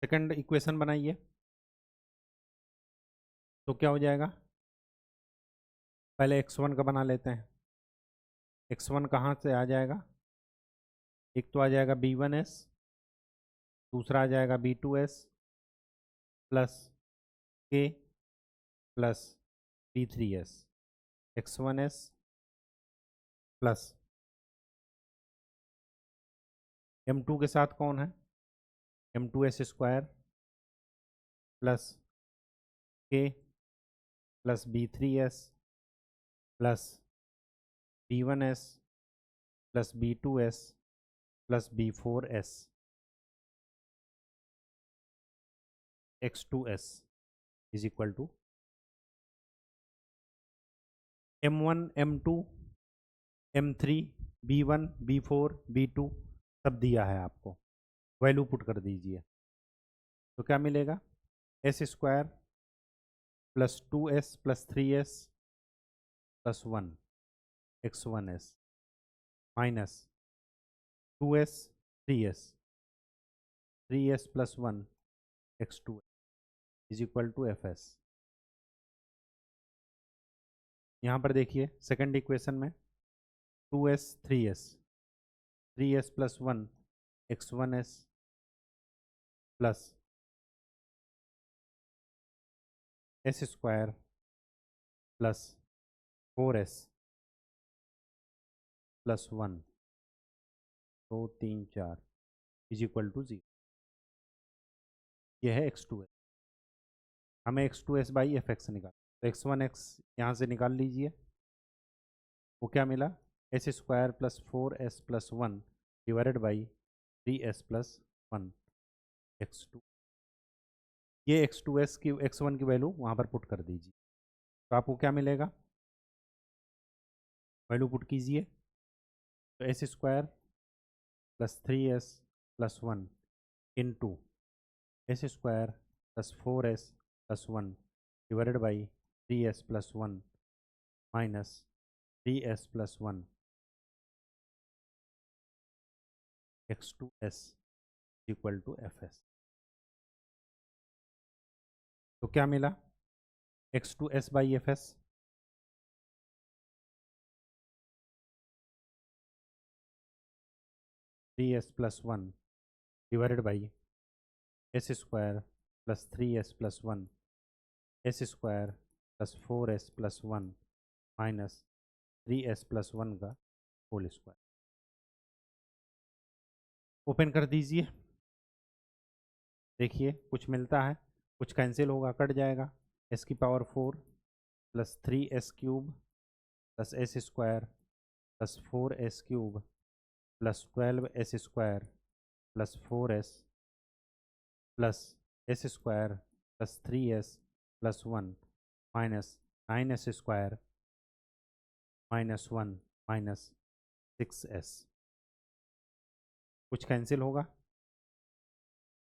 सेकंड इक्वेशन बनाइए, तो क्या हो जाएगा? पहले X1 का बना लेते हैं। X1 कहाँ से आ जाएगा? एक तो आ जाएगा B1S, दूसरा आ जाएगा B2S plus K plus B3S। X1S plus M2 के साथ कौन है? M2S square plus K plus B3S plus B1S plus B2S plus B4S X2S is equal to M1 M2 M3 B1 B4 B2 सब दिया है आपको, वैल्यू पुट कर दीजिए, तो क्या मिलेगा? S square plus 2S plus 3S plus 1 X1S minus 2S 3S 3S plus 1 X2 is equal to FS। यहाँ पर देखिए सेकंड इक्वेशन में 2S 3S 3S plus 1 X1S plus S square plus 4S plus 1 2 3 4 is equal to 0। यह है X2S। हमें X2S by FX निकाल, तो X1X यहाँ से निकाल लीजिए, वो क्या मिला? S square plus 4S plus 1 divided by 3S plus 1 X2। ये X2S की X1 की वैल्यू वहाँ पर पुट कर दीजिए, तो आपको क्या मिलेगा? वैल्यू पुट कीजिए, तो S square plus 3S plus 1 into S square plus 4S plus 1 divided by 3S plus 1 minus 3S plus 1 X2S equal to FS। तो क्या मिला? X2S by FS 3S plus 1 divided by S square plus 3S plus 1 S square plus 4S plus 1 minus 3S plus 1 का whole square. Open कर दीजिए, देखिए कुछ मिलता है। कुछ कैंसिल होगा, कट जाएगा। एस की power 4 plus 3s cube plus S square plus 4s cube plus 12s square plus 4s plus S square plus 3s plus 1 minus 9s square minus 1 minus 6s। कुछ कैंसिल होगा,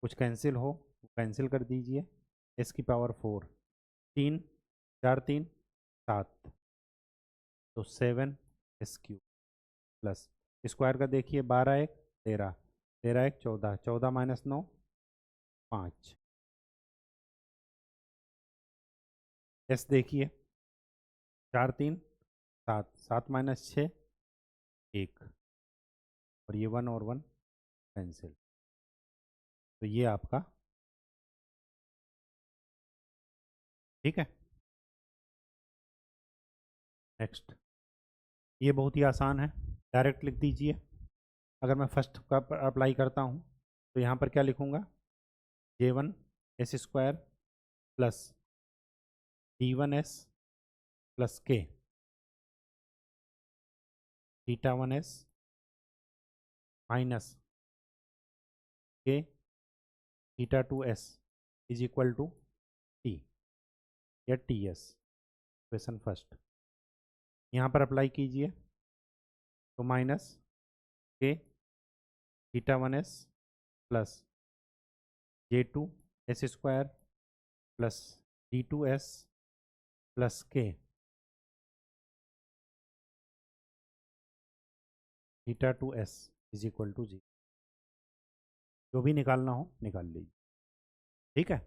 कुछ cancel हो cancel कर दीजिए। S की power 4 3 4 3 7 तो 7s cube plus square का देखिए 12 1 13 13 1 14 14 माइनस 9 5। एस देखिए 4 3 7 7 माइनस 6 1 और ये 1 और 1 कैंसिल। तो ये आपका ठीक है। नेक्स्ट, ये बहुत ही आसान है, डायरेक्ट लिख दीजिए। अगर मैं फर्स्ट का अप्लाई करता हूँ तो यहाँ पर क्या लिखूँगा, J1 S square plus D1s plus K theta 1s minus K theta 2s is equal to T या टी एस। क्वेश्चन फर्स्ट यहाँ पर अप्लाई कीजिए तो minus K theta 1s plus J2 S square plus D2s plus K theta 2s is equal to 0। जो भी निकालना हो निकाल लीजिए, ठीक है।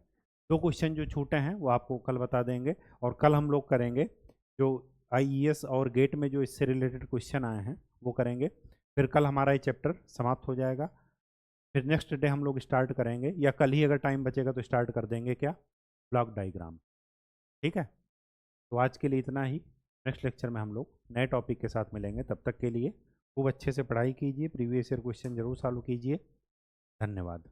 दो क्वेश्चन जो छूटे हैं वो आपको कल बता देंगे, और कल हम लोग करेंगे जो आईईएस और गेट में जो इससे रिलेटेड क्वेश्चन आए हैं वो करेंगे। फिर कल हमारा ये चैप्टर समाप्त हो जाएगा। फिर नेक्स्ट डे हम लोग स्टार्ट करेंगे, या कल ही अगर टाइम बचेगा तो स्टार्ट कर देंगे क्या, ब्लॉक डायग्राम, ठीक है। तो आज के लिए इतना ही। नेक्स्ट लेक्चर में हम लोग नए टॉपिक के साथ मिलेंगे। तब तक के लिए खूब अच्छे से पढ़ाई कीजिए, प्रीवियस ईयर क्वेश्चन जरूर सॉल्व कीजिए। धन्यवाद।